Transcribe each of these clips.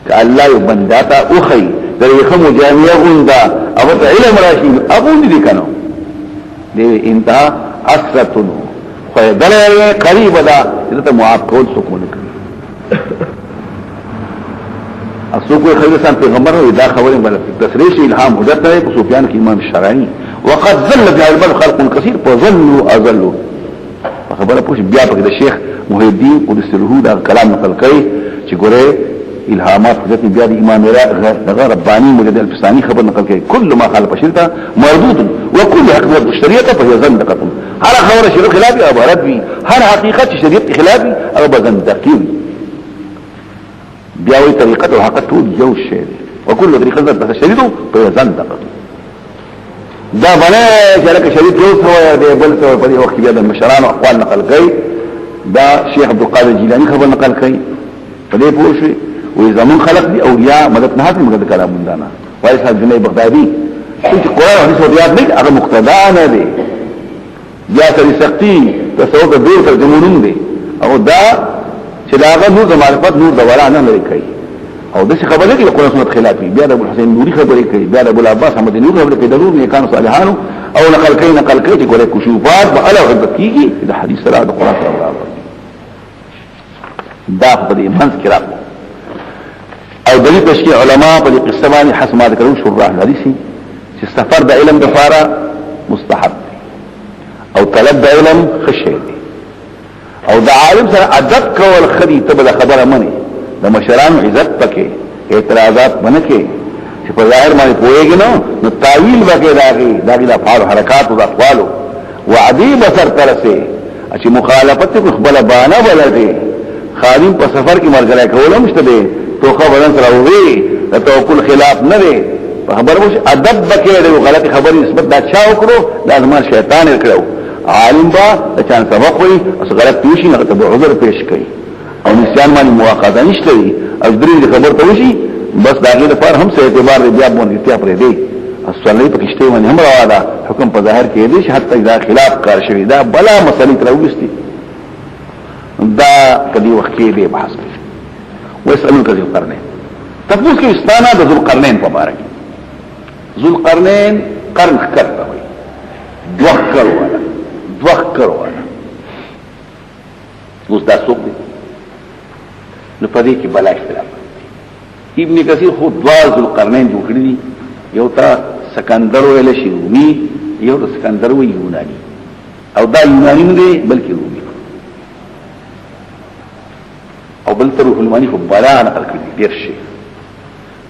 که الله یو بنداتا اوخی در یخم جامعه غندا او تا علم راشی ابون دی کنو دی انتها اسرتنو خواه دلائے قریب دا جلتا معاف کول سکون کری اصول کوئی خیلسان پیغمبر ہوئی دا خبریں بلا تسریش الہام حجت ہے سفیان کی امام شرعی وقد ظل فی البر خلق کثیر فظلوا اظلوا خبره پوش بیا پک د شیخ محی الدین قدس روح دا کلام نقل کړي چې ګوره الهامات حجت بیا د امام ربانی مجد الفسانی خبر نقل کړي كل ما خالف شرطه مردود وكل حقيقه الشريعه فهي زندقه هر خبره شرع خلافي او رد هر حقیقت شریعت خلافي او زندقي بیاوی طریقت و حقت ټول یو شی دی وکل طریقه ذات شریعت په زندقه دا بنا شرک شریعت یو څو دی بل څو په دې وخت کې د مشرانو اقوال نقل کړي دا شیخ عبد القادر جیلانی خبر نقل کړي په دې پوښي وې زمون خلق دي اولیاء مدد نه حاصل مدد کلام مندانا وایي صاحب جنې بغدادي چې قرآن او حدیث او یاد نه هغه مقتدا نه دي یا سړي سختي تصوف د دې ترجمون دي او دا چې داغه نور د معرفت نور د ولا نه لري کوي او د څه خبره کې قرآن سنت خلافي بیا د ابو الحسین نوري خبرې کوي بیا د ابو العباس احمد نوري خبرې کوي ضرور نه کانو صالحانو او نقل کوي چې ګوره کشوفات به الله عزت کیږي د حدیث سره د قرآن سره برابر دا په دې منځ کې راځي او دغه تشکیل علما په دې قصه باندې حسمات کړو شرح حدیثي چې سفر د علم لپاره مستحب او طلب د علم خشيه او د عالم سره ادب کول خدي ته بل خبره مني د مشرانو عزت پکې اعتراضات منکه چې په ظاهر باندې پوهیږي نو تعویل وکړي داغي د افعال حرکات او اقوالو وعدي بصر ترسه چې مخالفت کو خپل باندې ولدي خادم په سفر کې مرګره کول مشته دي توخه بدن سره وي د توکل خلاف نه دي په خبر مش ادب وکړي د غلطي خبرې نسبت دا چا وکړو لازم شیطان کړو عالم با د چان سبق وي او غلط توشي نه ته عذر پیش کړي او نسيان باندې مواخذه نشته دي او درې خبر ته وشي بس داغه لپاره هم څه اعتبار دی بیا باندې اتیا پرې دی اصلي په کشته باندې هم راواله حکم په ظاهر کې دی چې حتی دا خلاف کار شوی دا بلا مسلې تر وګستي دا کدي وخت کې دی بحث کوي ويسالون ذو القرنين تفوس کې استانه د ذو القرنين په اړه کې ذو القرنين قرن کړه وي دوخر ولا اوس دا څوک دی نو پدې کې بلا اختلاف ابن کثیر خود دوار ذو القرنين جوړ کړی دي یو تا سکندر ویل شي رومي یو تا سکندر وی یونانی او دا یونانی نه دی بلکې رومي او بل تر علمانی خو بلا نقل کړی ډیر شي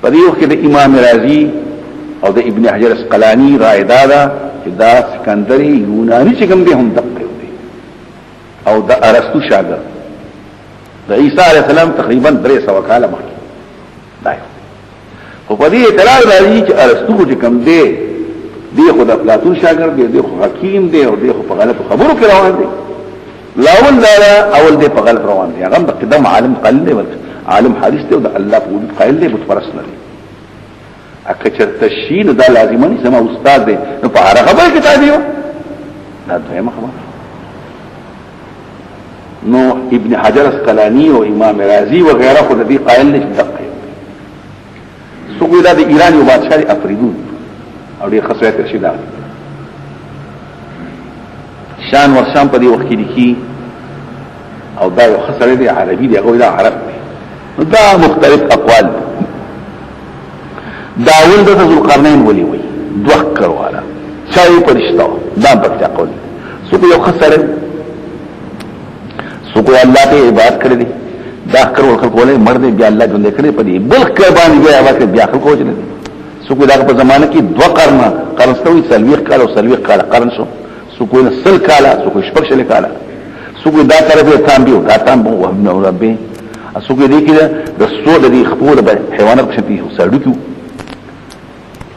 پدې وخت کې د امام رازي او د ابن حجر اسقلانی رائے دادا چې دا سکندری یونانی چې کوم دی هم دقه دی او د ارسطو شاګرد د عیسی علیه السلام تقریبا 300 کاله مخکې دا خو په دې اعتراض راځي چې ارسطو چې کوم دی خو د افلاطون شاګرد دی خو حکیم دی او دی خو په غلط خبرو کې روان دی لاول اول دی په غلط روان دی هغه د قدم عالم قلل دی عالم حدیث دی او د الله په وجود قائل دی بت پرست نه دی اکه چرته شي نو دا لازمي زما استاد دی نو په هغه خبره کې تا دیو دا دویمه خبره نو ابن حجر اسقلانی او امام رازی و غیره خو د دې قائل نشي دقه سوګو دا د ایران یو بادشاہ افریدون او ډیر خصوصیت رشیدا شان ورشان په دې وخت کې لیکي او دا یو خسره دی عربي دی هغه دا عرب دی دا مختلف اقوال داول د ذو القرنين ولي وي دوخر والا چای پرشتو دا پکې اقوال سوګو یو خسره سوکو الله ته عبادت کړی دي دا کړو خلکو له مرده بیا الله جون کړی په دې بل قربان بیا واکه بیا خلکو وجل سوکو دا په زمانه کې دوه قرن ستوي سلويخ کاله او سلويخ کاله قرن شو سوکو نه سل کاله سوکو شپږ شل کاله سوکو دا طرفه تام دیو دا تام بو ابن ربي سوکو دې کې د سود دې خپل به حیوانات شپې سړو کې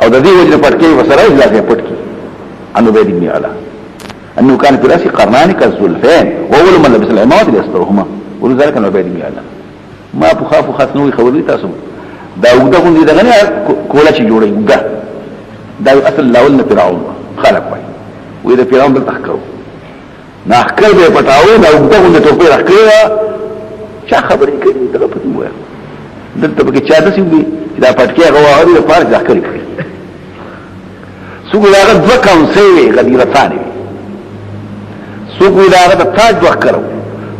او د دې وجه پټکي وسره ځای پټکي انو به دې اعلی انه كان في راسي قرنان كالزلفين واول من لبس العمامات ليسترهما ولذلك انه بيد ميالا ما بخاف خاصنوي خبري تاسو دا وګدا کوم دي دغه کولا چې جوړي وګدا دا اصل لاول فرعون خلق وای وې دا فرعون بل تحکرو نه احکر به پټاو دا وګدا کوم ته په راکړه چا خبرې کوي دا په دې وای دلته به چا د سیو دي دا پټکي غواړي د پارک ځکري سوق داغه دوه کونسي غديرتان سوق داغه تاج وکړو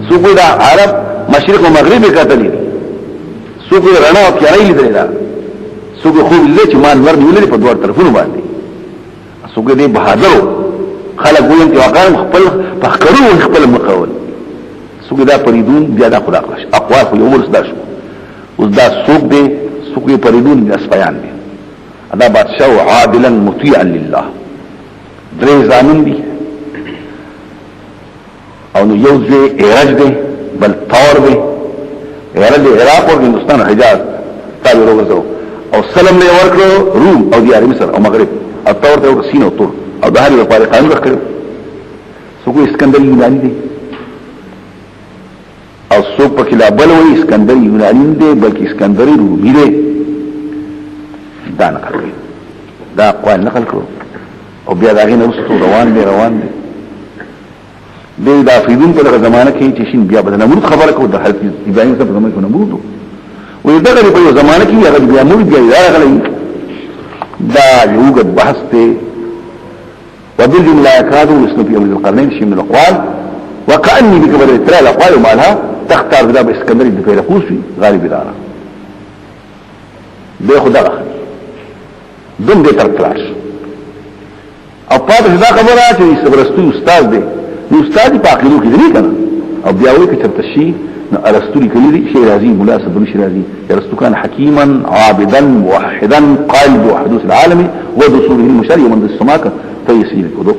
سوق دا عرب مشرق او مغرب کتلې سوق رڼا او پیړۍ لیدل دا سوق خو دې چې مان ور نیولې په دوه طرفونو باندې سوق دې بهادر خلک وایي چې واقعا خپل فخرو خپل مقاول سوق دا پریدون بیا دا خدا کړش اقوال خو یو ورس دا شو اوس دا سوق دې سوق پریدون د اسپیان دي ادا بادشاہ عادلا مطیعا لله درې زامن دي او نو یو ځای ایرج دی بل طور دی ایرج دی عراق او هندوستان او حجاز تابع وګرځو او سلام له ورکړو روم او دیار مصر او مغرب او طور ته سین او تور او د هر یو لپاره قانون کړو سوق اسکندر یونانی دی او سوق په کلا بل وی اسکندر یونانی دی بلکې اسکندر رومي دی دا نقل کړي دا اقوال نقل کړو او بیا دا غي نرسو روان دي دا فریدون په دغه زمانہ کې چې شین بیا بدل نمرود خبره کو د حضرت ابراهيم په زمانه کې نمرود وي دغه په زمانہ کې هغه بیا نمرود بیا راغلی دا یو بحث ته وبالجمله يكادوا يسلم في يوم القرنين شيء من الاقوال وكاني بكبر الترى الاقوال ومالها تختار بدا باسكندري د فيلسوفي غالب اداره به خدا دم دې تر کلاس او پاتې دا خبره چې صبرستو استاد دی نو استاد په عقیدو کې دی کنه او بیا وایي چې چرته شي نو ارسطو کلی دی شی رازی مولا صدر شیرازی ارسطو كان حکیما عابدا موحدا قائل بحدوث العالم ودخوله المشرع من السماك تيسير الوضوء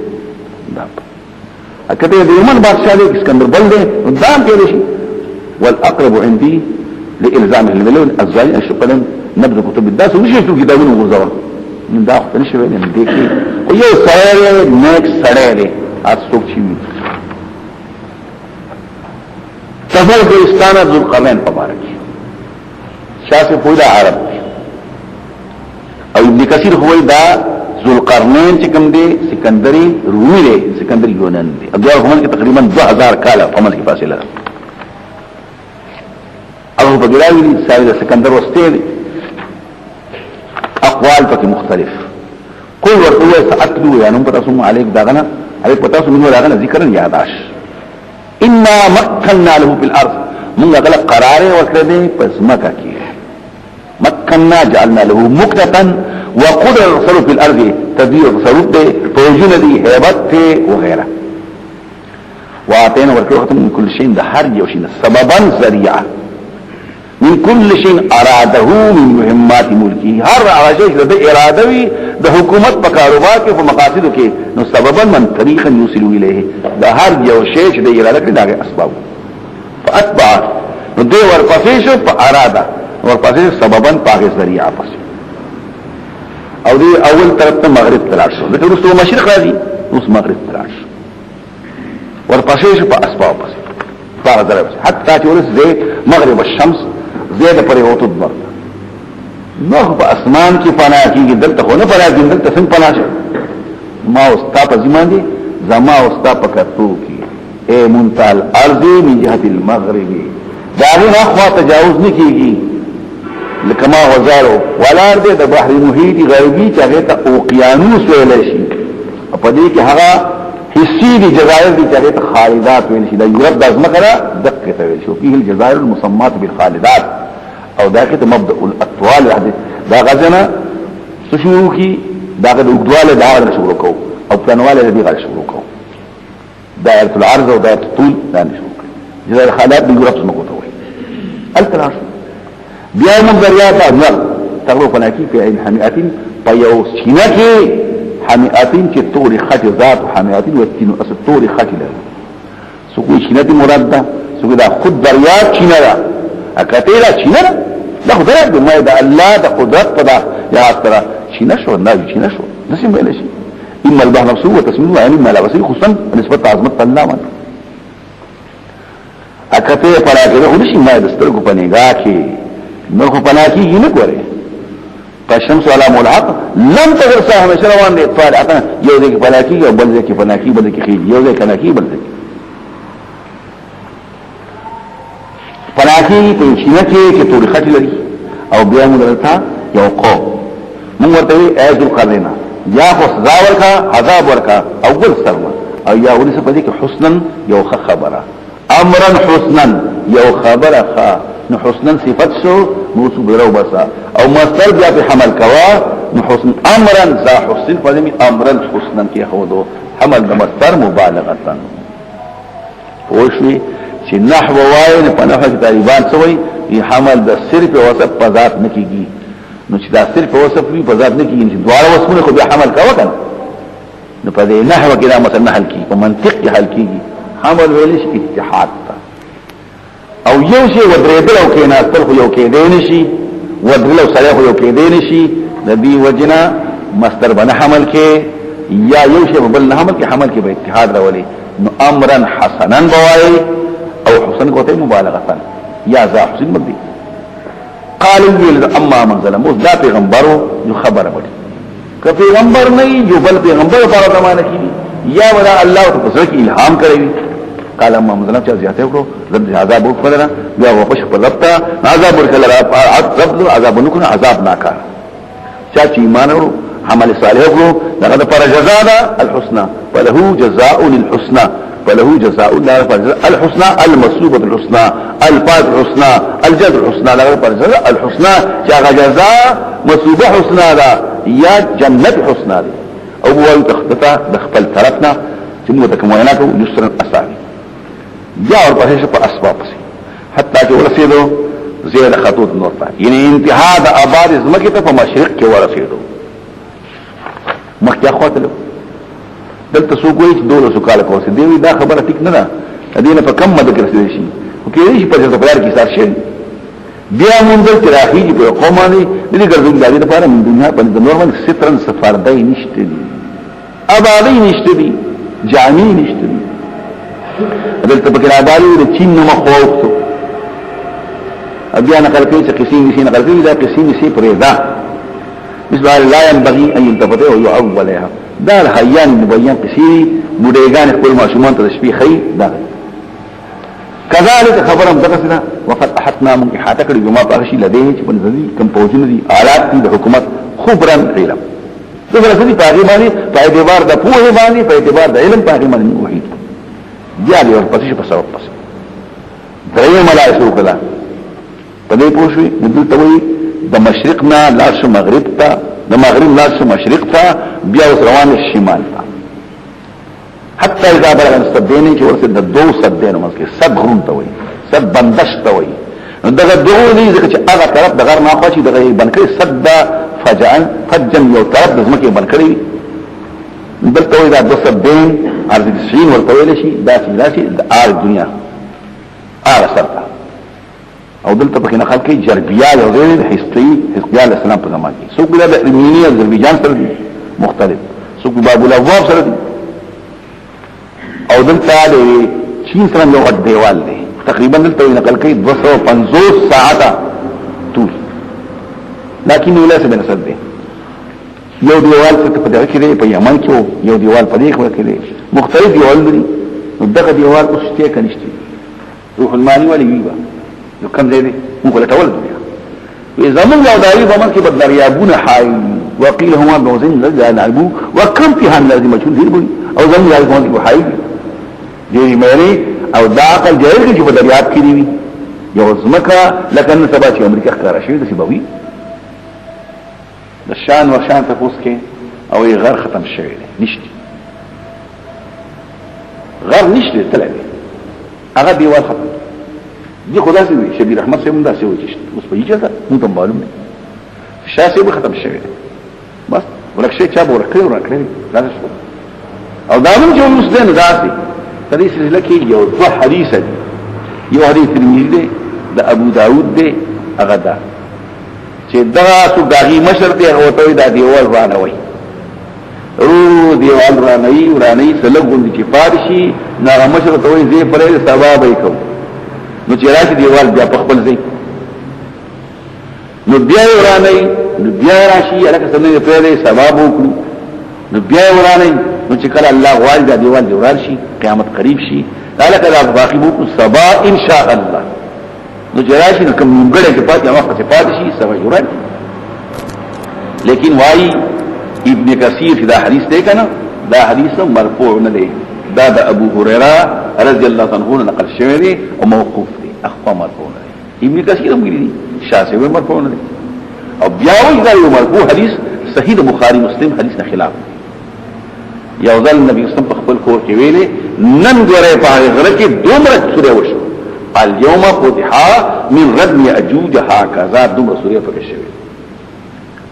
دا اکته د یمن بادشاہ دی اسکندر بل دی دام کې شي والاقرب عندي لالزامه المليون الزاني الشقلم نبذ كتب الداس وشفتوا كتابونه وغزوا من دا خپل شوی نه دی کې او یو سره نیک سره دی اڅوک چی سفر دوستانه ذوالقرنین مبارک شاسه پویدا عرب او ابن کثیر هوی دا ذوالقرنین چې کوم دی سکندری رومي دی سکندری یونان دی ابو عمر کې تقریبا 2000 کال په منځ کې فاصله ده ابو بغدادي ساوي سکندر وسته دی اقوال پکې مختلف کول ورته ساتلو یا نو پتا سم علیک داغنا علیک پتا سم نو داغنا ذکر یاداش ان مكننا له في الارض من غل قرار ورکړه پس مکه کې مكننا جعلنا له مكنه وقدر الرسول في الارض تدبير تصرف ده فوجنا دي هيبت وغيره واعطينا ورکړه من كل شيء ده هر یو شي سببا ذريعه من كل شيء اراده من مهمات ملکی هر عاجز د اراده وی د حکومت په کاروبار کې په مقاصدو کې نو سببا من طريقا يوصل اليه دا هر یو شی چې د اراده کې دغه اسباب فاتبع نو دوی ورپسې شو په اراده ورپسې سببا په ذریعہ پس او دی اول طرف ته مغرب تلاش شو دغه رسو مشرق راځي اوس مغرب تلاش ورپسې شو په اسباب پس فارغ حتى چې مغرب الشمس زیاده پرې وته دبر نو په اسمان کې پناه کیږي دلته خو نه پناه کیږي دلته څنګه پناه شي ما واستاپ زمان دي زما واستاپ کتو کی اے منتال ارض من جهه المغرب داغه اخوا تجاوز نه کیږي لکه ما وزارو ولار دې د بحر محیط غربي چې هغه ته اوقیانوس ویل شي په دې کې هغه حصي دي جزائر دي چې هغه ته خالدات ویل شي د یورپ د ازمکره دقه ته ویل شي په الجزائر المسمات بالخالدات او دا کې مبدا الاطوال دا غزنه شروع کی دا د وګدواله دا شروع کو او پلانواله دې غل شروع کو دائره العرض او دائره الطول دا شروع کو جزائر الخالدات د یورپ څخه کوته وي التراش بیا منظریات نظر تغلو فناکی فی عین حمیاتین پیو سینکی حمیاتین چې طول خط ذات حمیاتین وتینو اس طول خط له سوی سینتی مراد ده سوی دا خود دریات چینه ده اکتیرا چینه ده دا خدای دې مې دا الله د قدرت په دا یا ترى چینه شو نه چینه شو نسیم ویل شي اما البحر نفسه وتسميه يعني ما لا وسيل خصوصا نسبت عظمت الله باندې اکته پراګره خو نشي ما د سترګو په نگاه کې نو خو پناکی یې نه کوي قشمس على ملحق لم تغر ساهم شروان دي اطفال اقنا یو ځکه پناکی او بل ځکه پناکی بل ځکه خېږي یو ځکه پناکی بل ځکه پناکی په شینه کې ټول خټ لري او بیا موږ دلته یو قوم موږ ورته ایذ القرنینا یا خو سزا ورکا عذاب ورکا او ګل سرما او یا ولې په دې کې حسنا یو خبره امرا حسنا یو خبره ښه نو حسنا صفت شو موصوف درو بسا او مصدر بیا په حمل کوا نو حسن امرا ذا حسن فلمی امرا حسنا کې خودو حمل د مصدر مبالغه پوښي چې نحو وای نه په نحو کې طالبان سوی ی حمل د صرف وصف په ذات نه کیږي نو چې دا صرف وصف وي په ذات نه کیږي چې دواړه وصفونه خو بیا حمل کاوه کنه نو په دې نحو کې دا مثلا حل کیږي په منطق کې حل کیږي حمل ویل شي اتحاد تا او یو شی ودریدل او کې ناستل خو یو کې دی نشي ودریدل او سره خو یو کې دی نشي د دې وجنا مصدر بنه حمل کې یا یو شی بل نه حمل کې حمل کې به اتحاد راولي نو امرا حسنا بوای او حسن کوته مبالغه یا ذا حسن مدي قالوا اما من ظلم اوس دا پیغمبرو یو خبره وړي که پیغمبر نه یو بل پیغمبر په اړه زمانه کې یا ولا الله تعالی کی الهام کوي قال اما من ظلم چې زیاته وکړو رب عذاب وکړه بیا واپس په لپتا عذاب ورکړه عذاب عذاب نکونه عذاب ناکار چا چې ایمان ورو عمل صالح وکړو دغه پر جزاء الحسنى فله جزاء للحسنى فله جزاء الحسنى المصلوبة الحسنى الفاظ الحسنى الجزاء الحسنى لا پر جزاء الحسنى چې جزاء مصلوبة حسنى دا یا جنت حسنى دا او هو تخططا دخل طرفنا چې موږ تکمیناتو یسرا اساني یا اور پسې په اسباب سي حتی چې ورسېدو زیر خطوط نور تا یعنی انتها د آباد زمکه ته په مشرق کې ورسېدو مخکې اخواتلو دلته سو کوئی دوله سو کال کوسه دی دا خبره ټیک نه ده دینه په کم مده کې رسېدي شي او کې شي په ځای په کې سار شي بیا مونږ ته راځي په قومانه دې ګرځول دي لپاره من دنیا په نورمال سترن سفردای نشته دي ابادی نشته دي جامع نشته دي دلته په کې راځي د چین نو مخوفته بیا نقل کوي چې قسم نشي نقل کوي دا قسم نشي پرېدا مثل لا ينبغي ان يلتفت او يعولها دا الحيان مبين قسيري بوديغان خپل معصومان ته تشبيه خي دا كذلك خبرم دغسنا وقد احطنا من احاطه کړي جمعه پاغشي لدې چې په نظر کم پوجونه دي آلات دي د حکومت خبرن علم دغه څه دي پاغي باندې په اعتبار د پوهه باندې په اعتبار د علم پاغي باندې وحید بیا له پسې په سبب پس درې ملائکه کړه په دې پوښوي د توي د مشرقنا لاس مغرب ته د مغرب لاس مشرق ته بیا روان الشمال ته حتى اذا بلغ السدين چې ورته د دوه سدين مسکه سد غرون ته وي سد بندش ته وي دغه دوه دي چې هغه طرف د غر نه خوشي دغه بنکړي سد فجن یو طرف د زمکه بنکړي دلته وي دا دوه سدين ارض السين ورته ویل شي دا چې د ار دنیا ار سرته او دلته په کې نقل کوي جربیا او غیر حسقي حسقيال السلام په زمانه کې څوک د ارمینیا اذربایجان سره مختلف څوک باب الابواب سره او دلته د چین سره یو دیوال دی تقریبا دلته نقل کوي 250 ساعته طول لكن ولا څه بنسد دی یو دیوال څه په دغه کې دی په یمن کې یو دیوال په دې کې دی مختلف دیوال دي دغه دیوال اوس ته کنيشتي روح المانی ولی ویبا نو کم دی موږ له ټول دنیا وی زمون یو دایي بمن کې بدریابونه حای وقيل هما بوزن لا نعبو وكم فيها الذي مجهول ذربوي او زمون یو کوم حای دی مری او دا عقل جاهل کې په دریاب کې دی یو زمکا لکه سبا چې امریکا ښکارا شي د سبوي د شان ورشان تاسو کې او یې غر ختم شوی نشته غر نشته تللی هغه دیوال ختم دي خدا سي شبیر احمد سي مونږه سي وځي اوس په اجازه مونږ ته معلوم دي شاسي به ختم شوی بس ورکشه چا ورکړي راځي او دا موږ یو مسلمان ذاتي حدیث لکه یو ځو حدیث دی یو حدیث ترمذی دی د ابو داود دی هغه دا چې دا سو داغي مشر دی هغه ته دا دیوال وانوي او دیوال ورانوي سلګون دي چې فارشي نه مشر ته وي زی پرې ثواب یې کوم نو چې راځي دیوال بیا په خپل ځای نو بیا ورانوي نو بیا راشي الکه څنګه پرې ثواب وکړو نو بیا ورانوي نو چې کله الله غوال دا دیوال جوړ شي قیامت قریب شي الکه دا باقی وو سبا ان شاء الله نو جراشي نو کم نیمګړی کې پاتې هغه څه پاتې شي سوي جوړه لیکن وايي ابن کثیر دا حدیث دی کنه دا حدیث مرفوع نه دی دا د ابو هريره رضی الله عنه نقل شوی دی او موقوف دی اخوا مرفوع نه دی ابن کثیر هم ویلي شاسوي مرفوع نه دی او بیا وایي دا یو مرفوع حدیث صحیح د بخاری مسلم حدیث نه خلاف یو ځل نبی اسلام په خپل کور کې ویلي نن غره په غره کې دومره سوره وشو اليوم فتح من ردم ياجوج هكذا دومره سوره پکې شوی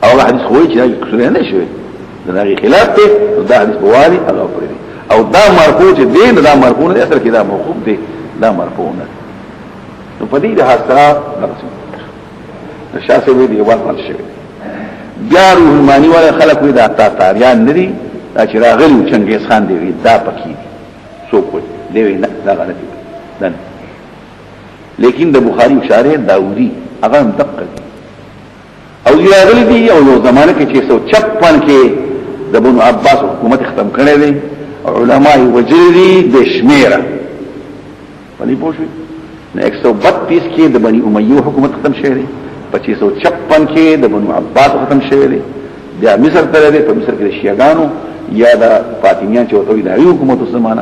او حدیث خوې چې سوره نه شوی دا خلاف دی دا حدیث بوالي هغه پرې او دا مرفوع دی دا مرفوع نه اصل کې دا موقوف دی دا مرفوع نه نو په دې د حساب درسو شاسه وی دی ورته شوی بیا روح مانی ولا خلق وی دا تاریان ندي دا چې راغلی چنګیز خان دی دا پکې دي څوک دی نه دا غلط دی لیکن د بخاری شارح داودی هغه دقیق او راغلی دی او یو زمانه کې 656 کې د بنو عباس حکومت ختم کړی دی علماء وجری د شمیره پلی پوښي نه 132 کې د بنی امیه حکومت ختم شوی دی 656 کې د بنو عباس ختم شوی دی د مصر تر دی په مصر کې شیعاګانو یا د فاطمیان چې وته د حکومت زمانہ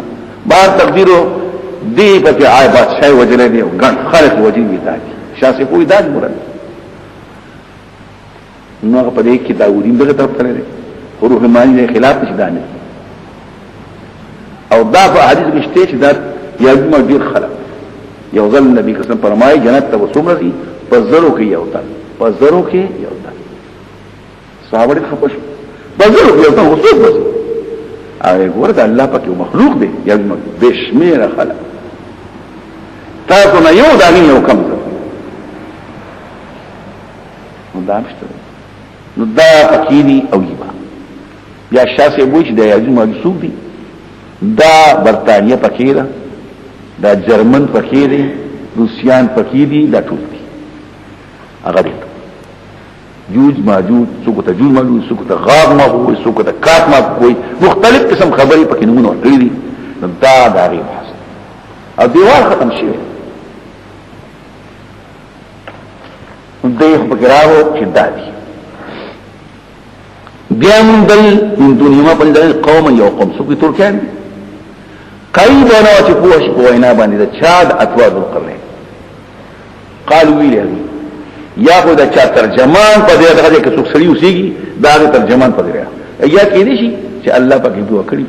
بار تقدیرو دی په عایبات شای وجری دی او ګڼ خلک وجری دی شاسه کوئی داد مراد نو په دې کې داوودی دغه طرف ته لري روح مانی نه خلاف نشي دانه او دا په حدیث کې شته چې دا یوه ډیر خلک یو ځل نبی قسم فرمایي جنت ته وسومه دي په زرو کې یو تا په زرو کې یو تا صحابه دې خپش په زرو کې یو تا وسوب بس هغه ورته الله پاک یو مخلوق دی یوه بشمیره خلک تاسو نه یو دا یو کم نو دا مشته نو دا پکینی او یبا یا شاسه بوچ د یاجوج ماجوج دي دا برتانیه پکې ده دا جرمن پکې دي روسیان پکې دي دا ټول دي هغه دي جوج ماجوج څوک ته جوج ماجوج څوک ته غاب ما کوي څوک ته کات ما کوي مختلف قسم خبرې پکې نمونه ورکړي دي دا داري حسن او دیوال ختم شوی دیخ بکراو چې دادي بیا من دل من دنیا په دل قوم یو قوم سو کی ترکان قریب نه چې پوښ پوینا باندې دا چاد اتوا د قرن قالو ویل یا خو دا چا ترجمان په دې دغه کې څوک سړی وسیږي دا ترجمان په دې یا کې دي شي چې الله پاک دې وکړي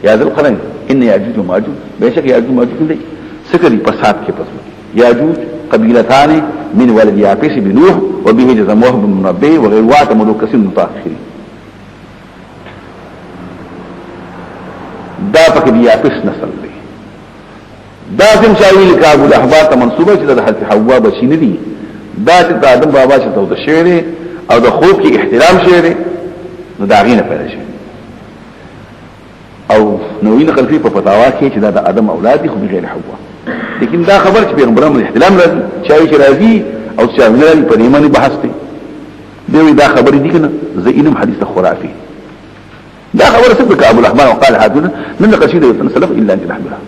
یا ذل قرن ان یاجوج ماجوج بهشکه یاجوج ماجوج دي سکري فساد کې پس یاجوج قبيلتان من ولد يافس بن نوح وبه جزموه بن منبه وغير واحد ملوك كثير متاخرين دا پک دی یافس نسل دی دا څنګه چاویل کا ابو الاحبار ته منسوبه چې د حضرت حوا بچی نه دي دا چې آدم بابا چې تو د شعر او د خوب کې احترام شعر نو دا غینه پیدا شي او نو وینه خلفی په فتاوا کې چې دا د آدم اولاد دي خو بغیر حوا لیکن دا خبر چې پیغمبرانو احترام راځي چاوي چې راځي او چې نه په دې باندې بحث دی دوی دا خبر دي کنه زینم حدیث خرافي دا خبر سبق ابو الاحمر وقال هذا من قصيده السلف الا ان نحملها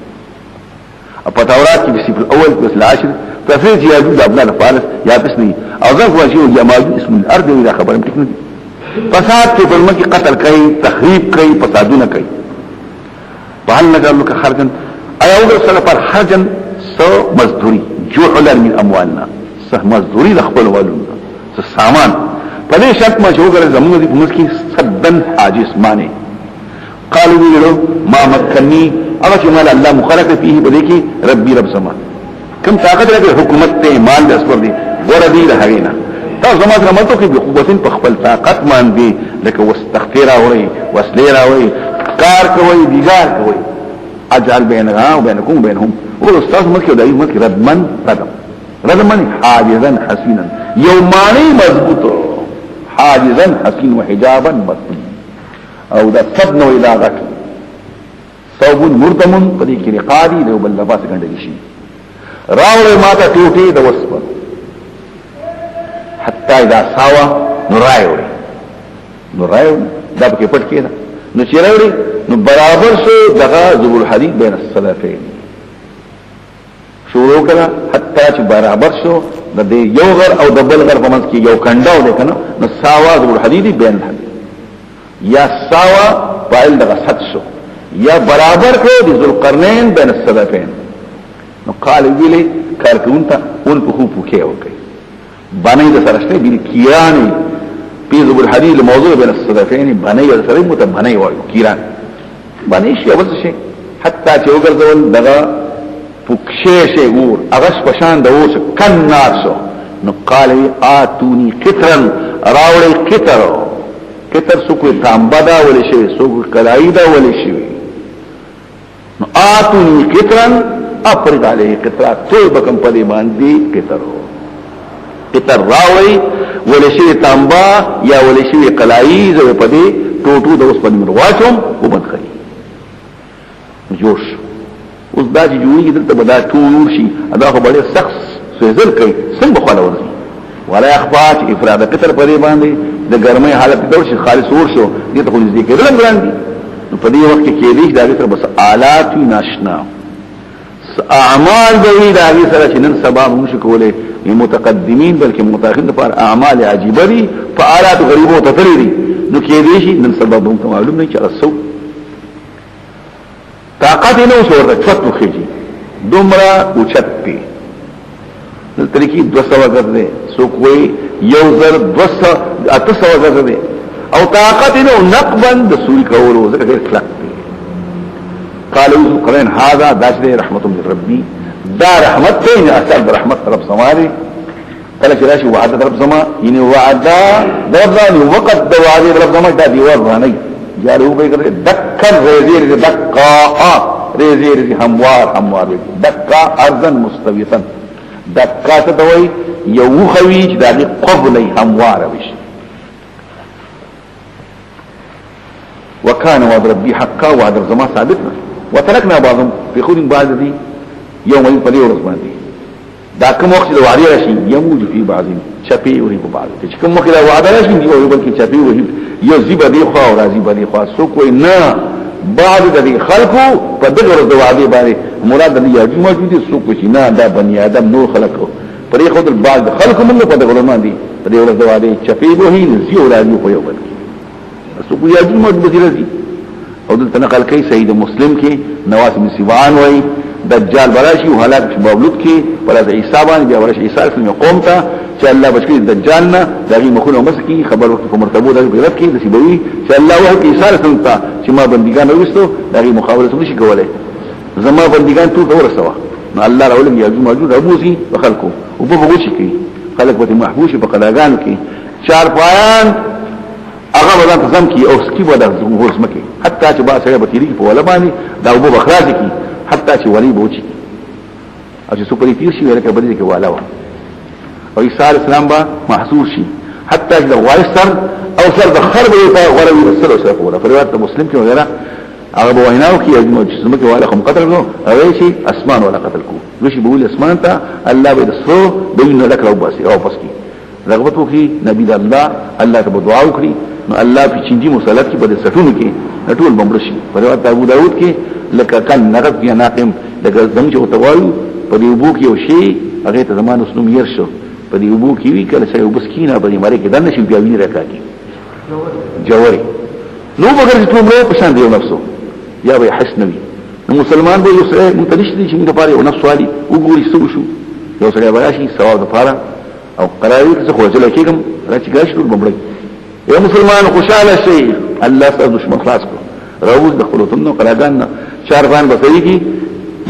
په تورات کې بسم الاول بس العاشر تفريج ياجوج ابناء الفارس يا بسني او ذو واجو يماجوج اسم الارض الى خبر تکنه فساد کې په مکه قتل کوي تخریب کوي فسادونه کوي وهل نجعل لك خرجا اي اول سنه پر حرجا سو مزدوري جعلا من اموالنا سه مزدوري خپل والونه سامان په دې شرط ما شو غره زموږ د مسکی صدن حاجس معنی قالوا له ما مكنني هغه چې مال الله مخالفه فيه بده کې ربي رب سما کوم طاقت لري حکومت ته مال د اسور دي وردي رهینا تاسو زما د عملتو کې بقوتين په خپل طاقت باندې لکه واستغفر اوري وسلير اوري کار کوي دیګار کوي اجعل بيننا وبينكم وبينهم والاستاذ مکه دای مکه ردمن ردمن حاجزا حسينا يوماني مضبوط حاجزا حسين وحجابا مضبوط او دا صدن و الاغت صوب مردمن پدې کې رقادي له بل لباس ګڼل شي راوړې ماته ټوټي د وسپ حتی اذا ساوا نورایوړي دا پکې پټ کېده نو چې راوړي نو برابر شو دغه ذو الحديث بین السلفين شروع کړه حتی چې برابر شو د دې یو غر او د بل غر په منځ کې یو کنډاو دی کنه نو ساوا ذو الحدید بین الحدید یا ساوا فاعل د غصت شو یا برابر کړو د ذو القرنین بین الصدفین نو قال ویلي کارکون ته اون په خو پوکې وکي باندې د سرشته بي کیرانی په ذو الحدید موضوع بین الصدفین باندې سره متبنی وایو کیران باندې شی اول شي حتی چې وګرځول دغه پوکشه شي ور اغش پشان د اوس کنار شو نو قال اتوني قطرا راوړی قطر سو کوئی تانبا دا ولی شوی سو کوئی کلائی دا ولی شوی نو آتونی قطرن افرد علیه قطرات توی بکم پدی باندی قطر راوی ولی شوی تانبا یا ولی شوی کلائی زوی پدی ٹوٹو دا اس پدی مرواچوم و بند خری جوش اس دا چی جوئی کی دلتا بدا ٹور شی ادا خو بڑی سخص سویزل کئی سنگ بخوالا ورزی ولا اخفاء چې افراد قطر پرې باندې د ګرمۍ حالت دور شي خالص ور شو دې ته خو دې کې رنګ راندي نو په دې وخت کې دې دا تر بس آلات ناشنا اعمال دوی دا غي سره چې نن سبا موږ کولې متقدمین بلکې متأخرین لپاره اعمال عجيبه دي فآلات غریبو ته تللي دي نو کې دې شي نن سبا موږ معلوم نه چې رسو طاقت نه وسور د چوتو خيږي دومره اوچتي ترکی 200 غر دے سو کوئی یوزر 200 800 غر دے او طاقت انو نقبا د سوری کولو ذکر غیر خلق دے قالو قرین هذا داش دے رحمت من ربی دا رحمت تین اثر دا رحمت رب سماری قال شراشی وعد رب سما یعنی وعدا دوزانی وقت دا وعد رب سما دا دیوار رانی جالو بے کر دکن ریزی دکا ریزی هموار دکا ارضا مستویتا دکا تدوی یو خویج داغی قبلی هموار بشی وكان وعد ربي حقا وعد الزمان ثابتنا وتركنا بعضهم في خود بعض دي يوم ينفلي ورزمان دي دا كم وقت لو وعد راشي يموج في بعضهم شفي وهي بعض كم وقت لو وعد راشي دي وهي بلكي شفي وهي يزيب دي خوا ورازيب دي خوا سوكوي نا بعض دي خلقو فدغر دو وعدي باري مراد دي ياجو موجود دي سوكوشي نا دا بني آدم نور خلقو پرې خود بعض خلقو من په دغه ورمان دي په دې ورځ وعده شفي وهي نزيو راځي په یو بلکي سوکو یاجو موجود دي رازي او دلته نقل کوي سید مسلم کې نواس بن سیوان وای دجال براشي او هلاک مولود کې پر عیسی باندې بیا ورش عیسی اسلام قوم ته چې الله بچی دجال نه دغه مخونه مسکی خبر وخت په مرتبه دغه غیرت کې د سیبوي چې الله وحي عیسی اسلام ته چې ما بندګان وستو دغه مخاوره نشي کولای زما بندګان ټول ورسوه نو الله راولم یاجو موجود ابوزي وخلقو او په بوشي کې خلق به محبوش په قلاګانو کې چار پایان هغه بدن تزم کی او سکی بدن زموږ سمکه حتی چې با سره بتیری په ولا باندې دا وبو بخراج کی حتی چې ولی بوچی او چې سپری تیر شي ورکه بدی کې والا و او عیسی السلام با محصور شي حتی چې وایستر او سر د خرب په غره وسره سره په ولا روایت مسلم کې وغیرہ هغه ویناو کې چې سمکه والا کوم قتل نو هغه شي اسمان ولا قتل کو وشي بقول اسمان ته الله به رسو بین لك او بس او پس کی رغبت وکي نبی د الله ته دعا وکړي نو الله په چنجي مسلط کې بده سټونو کې ټول بمرشي په روایت ابو داود کې لکه کان نغب یا ناقم لکه زموږ او توایو په دې وبو کې یو شی هغه ته زمانه اسلام ير شو په دې وبو کې وی کله چې وبسکینه په دې ماره کې دنه شي بیا ویني راکاږي جوړي نو بغیر چې ټول په شان دی نفسه یا به حسنوي نو مسلمان به یو څه متدش دي چې موږ لپاره یو نفس والی وګوري څه شو یو سره براشي ثواب لپاره او قراوي څه خو ځل کېږم راځي ګاش ټول بمړي يا مسلمان خوشاله شي الله ستاسو دشمن خلاص کو راوز د خپلوتونو قلاګان شارفان بصری کی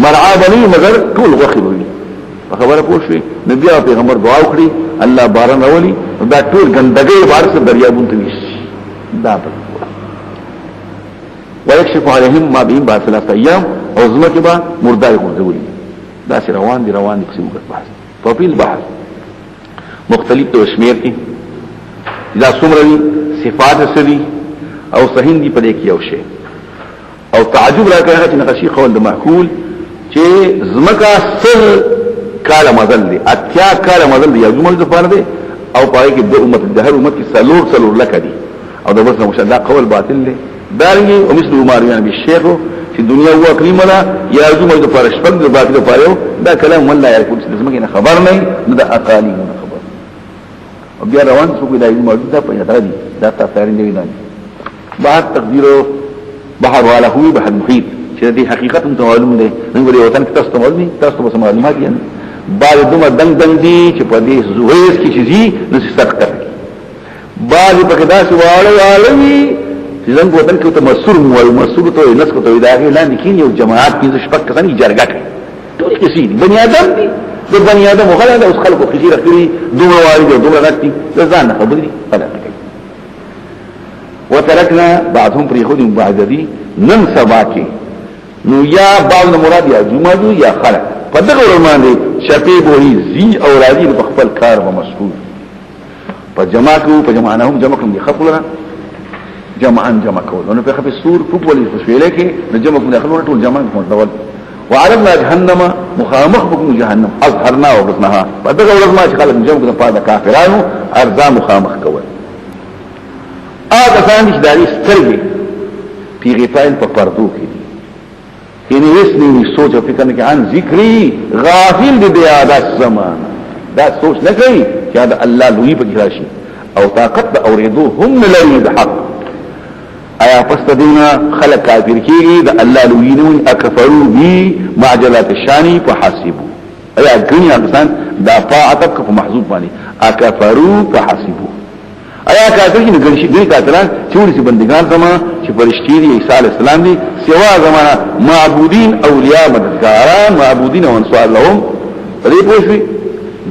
مرعا بني مگر ټول غخي وي خبره پوه شي نبي او پیغمبر دعا وکړي الله باران راولي دا ټول ګندګي بارس دریابون ته وشي دا په ويكشف عليهم ما بهم بعد 3 ايام او زمکه با مردار غوړي دا سي روان دي قسم بحث طويل بحث مختلف توشمیر کی دا سمروی صفات سری او صحیح دی پر ایک یو شی او تعجب را کوي چې نقشي قول د معقول چې زمکا سر کاله مزل دی اتیا کاله مزل دی یو جمل د پاره دی او پای کې د امت د هر امت کې سلور لک دی او د بس مشدا قول باطل دی دارنګي او مثل عمر بیان بالشیخ چې دنیا هو کریمه یا جمل د پاره شپږ د باطل د پاره دا کلام والله یا کوم څه زمګه خبر نه دا اقالی نه خبر او بیا روان څو دا موجود ده په یاد دي دا تاسو نه وینئ بعد تقدیر بحر والا هو بحر محیط چې دې حقیقت ته معلوم دی نن ولې وطن کې تاسو معلومي تاسو به معلومات دي بعد دومره دنګ دي چې په دې زوهیس کې شي نو سخت کوي بعد په کدا سواله والوي چې څنګه وطن کې ته مسور مو مسور ته نس کو ته دا اعلان کین یو جماعت کې شپک کسان جرګه کوي ټول کې سي بني ادم دي د بني ادم وغلا اوس خلکو خجیره کړی دومره والي دومره راځي ځان نه خبري فلا وترکنا بعضهم پریخود بعض دي نن سبا کې نو یا بعض مراد یا جمعو یا خلق په دغه ورمان دي شپې بوهي زی او راځي په خپل کار و مسئول په جماع کو په جماعنهم جمع کوم دي خپلنا جمعان جمع کول نو په خپل سور په پولیس وسویله کې نو جمع کوم داخلونه ټول جمع کوم وعلمنا جهنم مخامخ بكم جهنم اظهرنا وبطنها په دغه ورمان چې خلک جمع کوم په کافرانو ارزا مخامخ کول آگسان چې داری سترگی پی غفائن پا پردو کی دی یعنی اس نیوی سوچ و فکر نکی عن ذکری غافل دی بیادت زمان دا سوچ نکی کہ دا اللہ لوی پا گراشی او طاقت دا اوریدو هم لرید حق آیا پست دینا خلق کافر کیگی دا اللہ لوی نوی اکفرو بی معجلات الشانی پا حاسبو آیا گرنی آگسان دا پا عطب کا پا محضوب بانی اکفرو پا حاسبو آیا کافر کی نگرشی دوی کافران چوری سی بندگان زمان چی پرشتی دی عیسیٰ علیہ السلام دی سوا زمانا معبودین اولیاء مددگاران معبودین و انصار لهم پدی پوشوی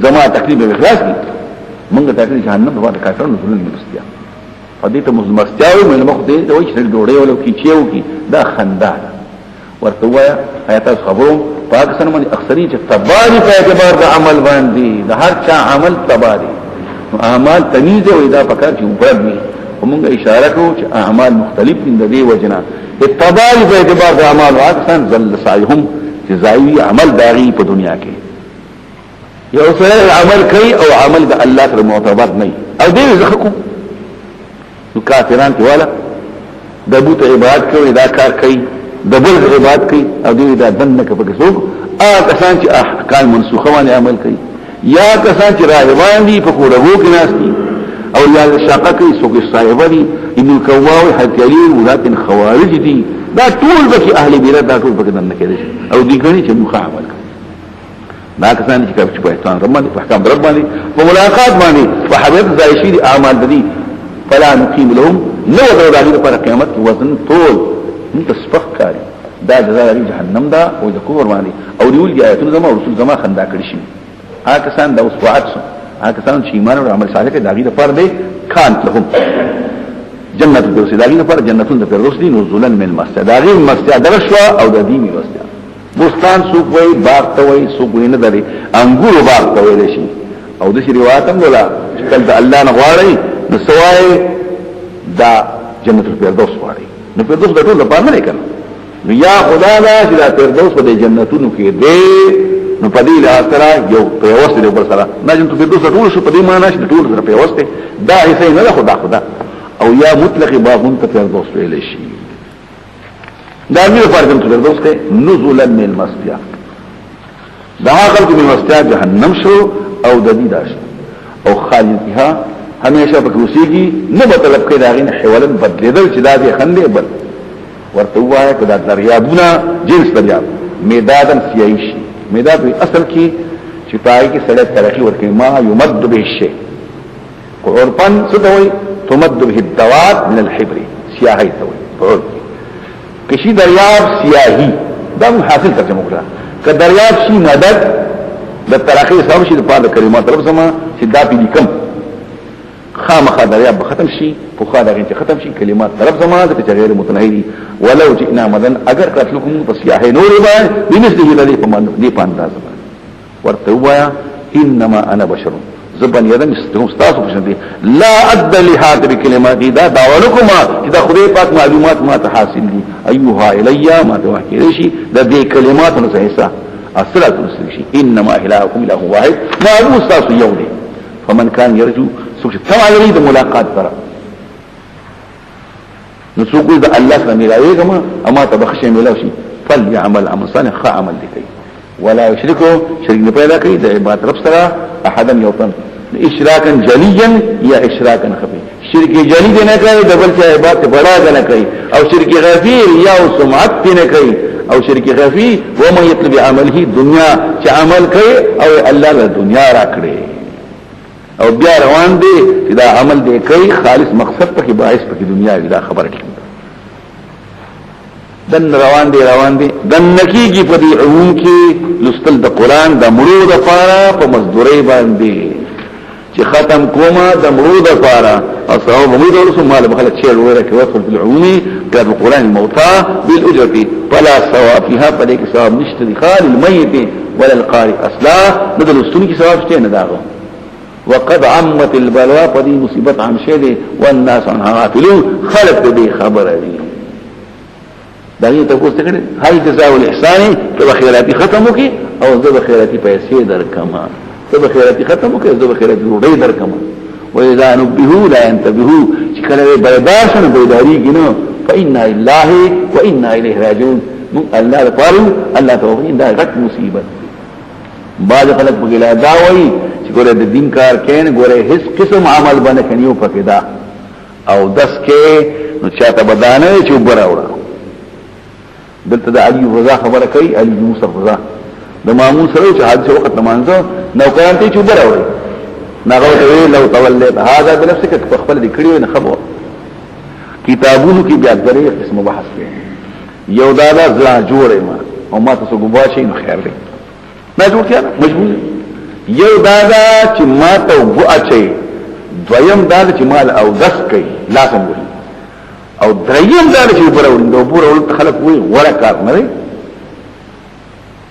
زمان تقریب اخلاص کی منگا تقریب جہنم دبا دا کافران نزولن مستیا پدی تا مستیاوی من مخد دیتا وی چنک دوڑے ولو کی چیو کی دا خندان ورطوایا آیتا خبرون پاکستان من اکثری چه تباری پا اعتبار دا عمل باندی دا هر چا عمل تباری اعمال تمیز او ادا پکار چې مفرد وي ومونږه اشاره کوو چې اعمال مختلف دي د دې وجنا اتباع په اعتبار د اعمال واکثن ذل سعيهم جزائي عمل داغي په دنیا کې یو سره عمل کوي او عمل د الله سره معتبر نه او دې زخکو نو کافران ته والا د بوت عبادت کوي دا کار کوي د بل عبادت کوي او دې دا دنه کې پکې څوک کسان چې احکام منسوخه باندې عمل کوي یا کسان چې راهبان دي په کوړو کې ناس دي او یا شاقه کوي څوک صاحب دي ابن الکواوي حتی علی ولات خوارج دي دا ټول بکی اهل بیره دا ټول بکی دنه کېږي او دي غني چې مخ عمل کوي دا کسان چې په احسان رب باندې په احکام رب باندې په ملاقات باندې په حبیب زایشي دي اعمال دي فلا نقيم لهم نو درو پر قیامت وزن طول انت سپخ کاری دا جزاء جهنم دا او د کفر باندې او دیول دي آیاتونه زما رسول زما خندا کړی شي آکسان دا وسوعات سو آکسان چې ایمان او عمل صالح کې داغي د پر دې کان لهم جنت الفردوس داغي د پر جنتون د فردوس دي نزولا من مسجد داغي مسجد درشوا او د دې مسجد بوستان سوق وای باغ ته وای سوق وینه دري انګور باغ ته وای شي او د شي روایت هم ولا کله الله نه غواړي نو سوای دا جنت الفردوس غواړي نو فردوس د ټول لپاره نه کړي نو یا خدا دا چې د فردوس په جنتونو کې دی نو پدې له اثر یو پیوسته دی بل سره نه چې په دوه ټول شو پدې معنا چې ټول سره پیوسته دا هیڅ نه ده خدا او یا مطلق بابون ته فردوس ویل شي دا دې فرق ته فردوس کې نزولا من مسجد دا خلق من مسجد جهنم شو او د دې داش او خالدها همیشه په کروسیږي نه به طلب کې دا غین حوالن بدلیدل چې دا دې خندې بل ورته وایي کدا دریابونه جنس دریاب میدادن سیایشي میداد وی اصل کی چپائی کی سڑک ترقی ورکی ما یمد به الشیء قرپن ستوئی تمد به الدوات من الحبر سیاہی توئی قرپ کشی دریاب سیاہی دا حاصل ترجمه کرا که دریاب شی مدد دا ترقی سبب شی دا پا دا کلمات رب زمان چی دا پی لیکم خامخا دریاب ختم شي پوخا دا غنچ ختم شي کلمات طرف زمان دا چا غیر متنهی دی ولو جئنا مدن اگر قتلکم پسیاحی نوری بائی بمثله لدی پانداز بائی ورطوایا انما انا بشر زبان یدن استاسو پشن دی لا اد لحاط بکلماتی دا داولکما چی دا خدای پاک معلومات ما تحاصل دی ایوها الیا ما تواحکی ریشی دا دی کلمات نسحسا اصلاة نسلشی انما الهکم اله واحد معلوم استاسو یو دی فمن کان یرجو سوچ تمام لري د ملاقات پر نو څوک د الله سره ملایږي اما ته بخښه ملاوي فل يعمل عمل صالح خ عمل دي کوي ولا یشرکو شرک نه پیدا کوي د عبادت رب سره احدا یوتن اشراکا جلیا یا اشراکا خفی شرک جلی نه کوي د بل څه عبادت بڑا نه کوي او شرک خفی یا سمعت نه کوي او شرک خفی و من یطلب عمله دنیا چې عمل کوي او الله له دنیا راکړي او بیا روان دي چې دا عمل دی کوي خالص مقصد پکې باعث پکې دنیا دا خبره کوي دن روان دي دن نکیږي په دې عموم کې لستل د قران د مړو د پاره په مزدوري باندې چې ختم کومه د مړو د پاره او صاحب موږ ورسو مال بخلک شی وره کې وصل په العمومي د القران الموتى بالاجره فلا ثواب فيها پدې کې ثواب نشته دي خال الميت ولا القارئ اصلا د لستون کې ثواب شته نه داغو وقد عمت البلوى پدې مصیبت عام شه دي والناس عنها غافلون خلق دې خبره دي داغی تپوس تکڑی هل جزاء الاحسانی تو بخیراتی ختمو کی او زو بخیراتی پیسے در کما تو بخیراتی ختمو کی زو بخیراتی روڑی در کما وَإِذَا نُبِّهُ لَا يَنْتَبِهُ چکلوے برداشن بیداری گنو فَإِنَّا إِلَّهِ وَإِنَّا إِلَيْهِ راجعون اللہ دفارو اللہ توقعین دا غٹ مصیبت بعض خلق بگلا داوئی چی گورے دا دین کار کین گورے حس قسم عمل بنکنیو پکدا او دس کے نو چاہتا بدانے چو برا اڑا دلته د علي رضا خبره کوي علي موسی رضا د مامون سره چې حادثه وخت نمانځه نو قران ته چوبره وړي ناغه لو توليت هذا بنفسك تخبل دي کړي نه خبر کتابونو کې بیا درې قسم بحث کوي یو دا ځلا جوړه ما او ما تاسو ګواشي نو خیر دی ما جوړ کړم مجبور یو دا چې ما ته وګاچي دویم دا چې مال او دس کوي لازم وي او دریم دا چې برول نو برول خلک وي ورکار نه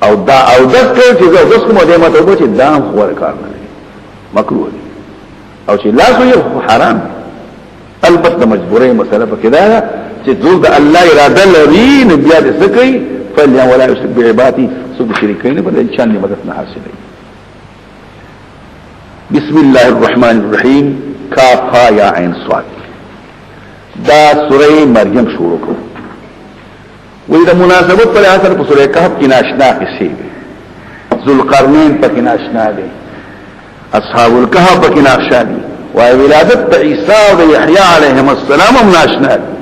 او دا او دس کوي چې دس کومه دې ماته وګورئ چې دا ورکار نه مکروه دي او چې لا کوي حرام البته مجبورې مسله پکې دا چې ذو الله اراده لري نه بیا دې سکی فلیا ولا يشرك بعبادتي سب شریکین په انسان نه مدد نه حاصله بسم الله الرحمن الرحیم کاف ها یا عین صاد دا سوره مریم شروع کو وې د مناسبت پر اثر په سوره کهف کې ناشنا کیسې ذوالقرنین پکې ناشنا دي اصحاب الكهف پکې ناشنا دي او ولادت عیسی او یحیی علیهم السلام هم ناشنا دي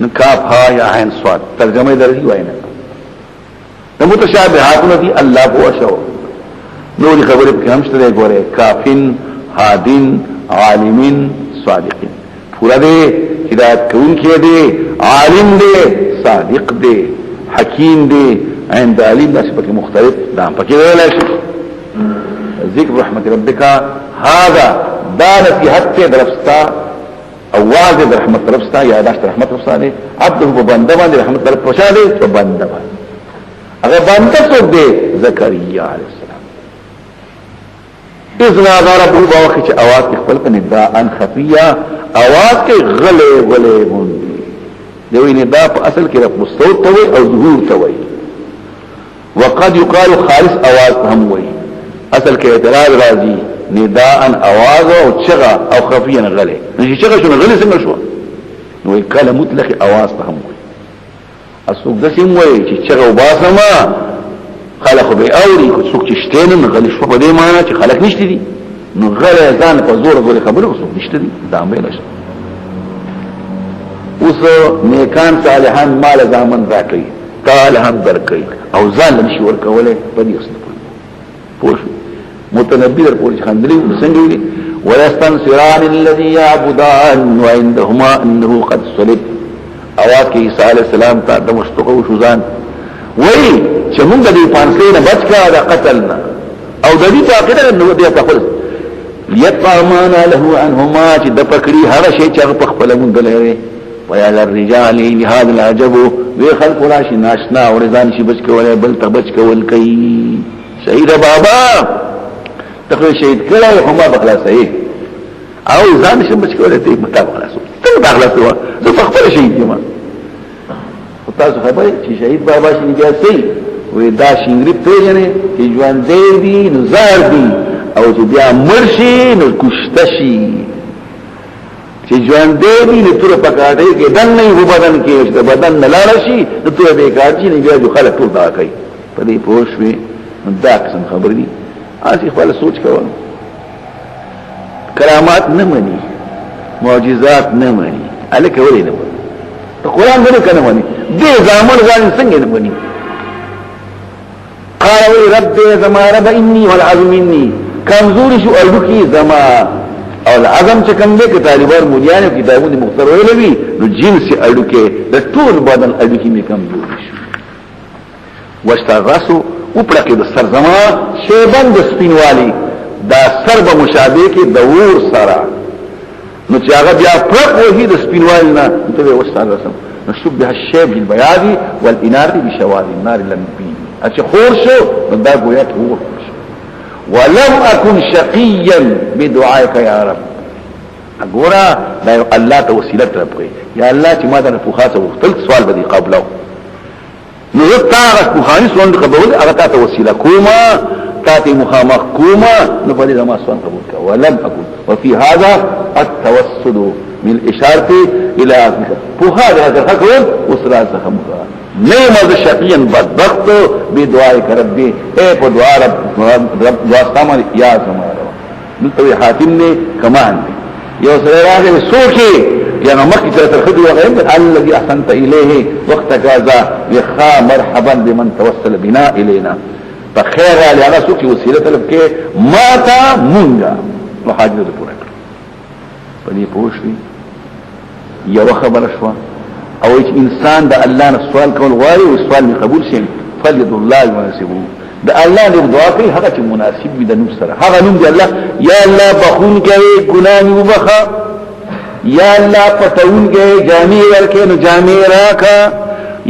نو کاف ها یا عین صاد ترجمه درځي وایي د متشابهاتونه دي الله هو شو نور خبره په هم شته ګوره کافین هادین عالمین صادقین پورا دے ہدایت کون کیا دے عالم دے صادق دے حکیم دے عند علیم دا سپکی مختلف دام پکی دے لائشو ذکر رحمت ربکا هذا دا نصیحت تے درفستا اواز دے رحمت درفستا یاداشت رحمت درفستا دے عبدو ببندبان دے رحمت درف پشا دے ببندبان اگر بندب سوک دے زکریہ علیہ السلام اذن آغار ابو باوخی چه آواز کی خپل کا نداءن خفیہ آواز کے غلے غلے موندی دوی نداء پا اصل کی رفع الصوت توی او ظهور توی وقد يقال خالص آواز هم وی اصل کے اعتراض رازی نداءن آواز او چغا او خفیہ غلے نشی چغا شو غلے سنگا شو نوی کال مطلق آواز هم وی اصوک دسیم وی چه چغا و باسما خلق به اوري کو څوک چې شته نه غلي شو په دې معنی چې خلق نشته دي نو غره ځان په زور غوړي خبره څوک نشته دي دا مې نشته اوس نیکان صالحان مال زامن راکړي قال هم درکړي او ځان نشي ورکوله په دې اصل پوه متنبي در پوه خندلي څنګه وي ويستنصران الذي يعبدان وعندهما انه قد صلب اواز کې عيسى عليه السلام ته د مشتقو شوزان وی چې موږ دې پانسې نه بچ کا دا قتلنا او د دې تعقیده نو دې تاخذ يطعمان له عنهما چې د پکړي هر شي چې په خپل مونږ لري ويا الرجال لهذا العجب وی خلق راشي ناشنا او رضان شي بچ کولای بل ته بچ کول کوي شهید بابا تخوی شهید کړه هم بخلا صحیح او ځان شي بچ کولای ته مطابق خلاصو ته خلاصو زه خپل شهید یم تاسو خبره چې شهید بابا شي بیا سي وې دا شینګری پیژنې چې ژوند دی نزار دی او چې بیا مرشي نو کوشتشي چې ژوند دی نو تر پکاړې کې دن نه و بدن کې چې بدن نه لاړ شي نو ته به کار چې نه بیا جو خلک ټول دا کوي په دې پوښوي دا قسم خبر دي اسی خپل سوچ کوو کرامات نه مني معجزات نه مني الکه ولې نه مني ته قران غره کنه مني دې زامن ځان څنګه نه مني قال رب زما رب اني والعظم مني کمزور شو الکی زما او العظم چې کوم دې کې طالبان مليانو کتابونه مختار ویلوي نو جنس الکی د ټول بدن الکی می کمزور شو واشتغاسو وپړه د سر زما شیبان د سپینوالي دا سر به مشابه کې دور سره نو چې هغه بیا پرق وهي د سپینوالي نه ته واشتغاسو نشبه الشيب بالبياض والانار بشواد النار لم يبين اچ خور شو دا گویا ټول ولم اكن شقيا بدعائك يا رب اګورا دا الله ته وسیله طرفه یا الله چې ما د فخاصه وختل سوال بدی قبله نو تا غو خاني سوال قبول هغه ته وسیله کوما تاتي مخامخ کوما نو په دې ما سوال قبول کا ولم اكن وفي هذا التوسل من الاشاره الى فخاصه هذا الحكم وصلا سخمها نعم الشقيا بدبخت بدعائك ربي اے په دعا رب واستعمل يا زماره نلتوي حاتم نے كمان یو سره راغی سوچي يعني مكي ترخدي وغيب الذي احسنت اليه وقت كذا يخا مرحبا بمن توسل بنا الينا فخير على انا سوچي وسيله طلب کې ماتا مونږه وحاجت پوره کړ پدې پوښتنه یو خبره شو او چې انسان د الله نه سوال کول غواړي او سوال می قبول شي فليد الله مناسبه د الله نه دعا کوي هغه چې مناسب وي د نوم سره هغه نوم دی الله یا الله بخون کوي ګناه مې وبخا یا الله پټون کوي جامع ورکه نو جامع راکا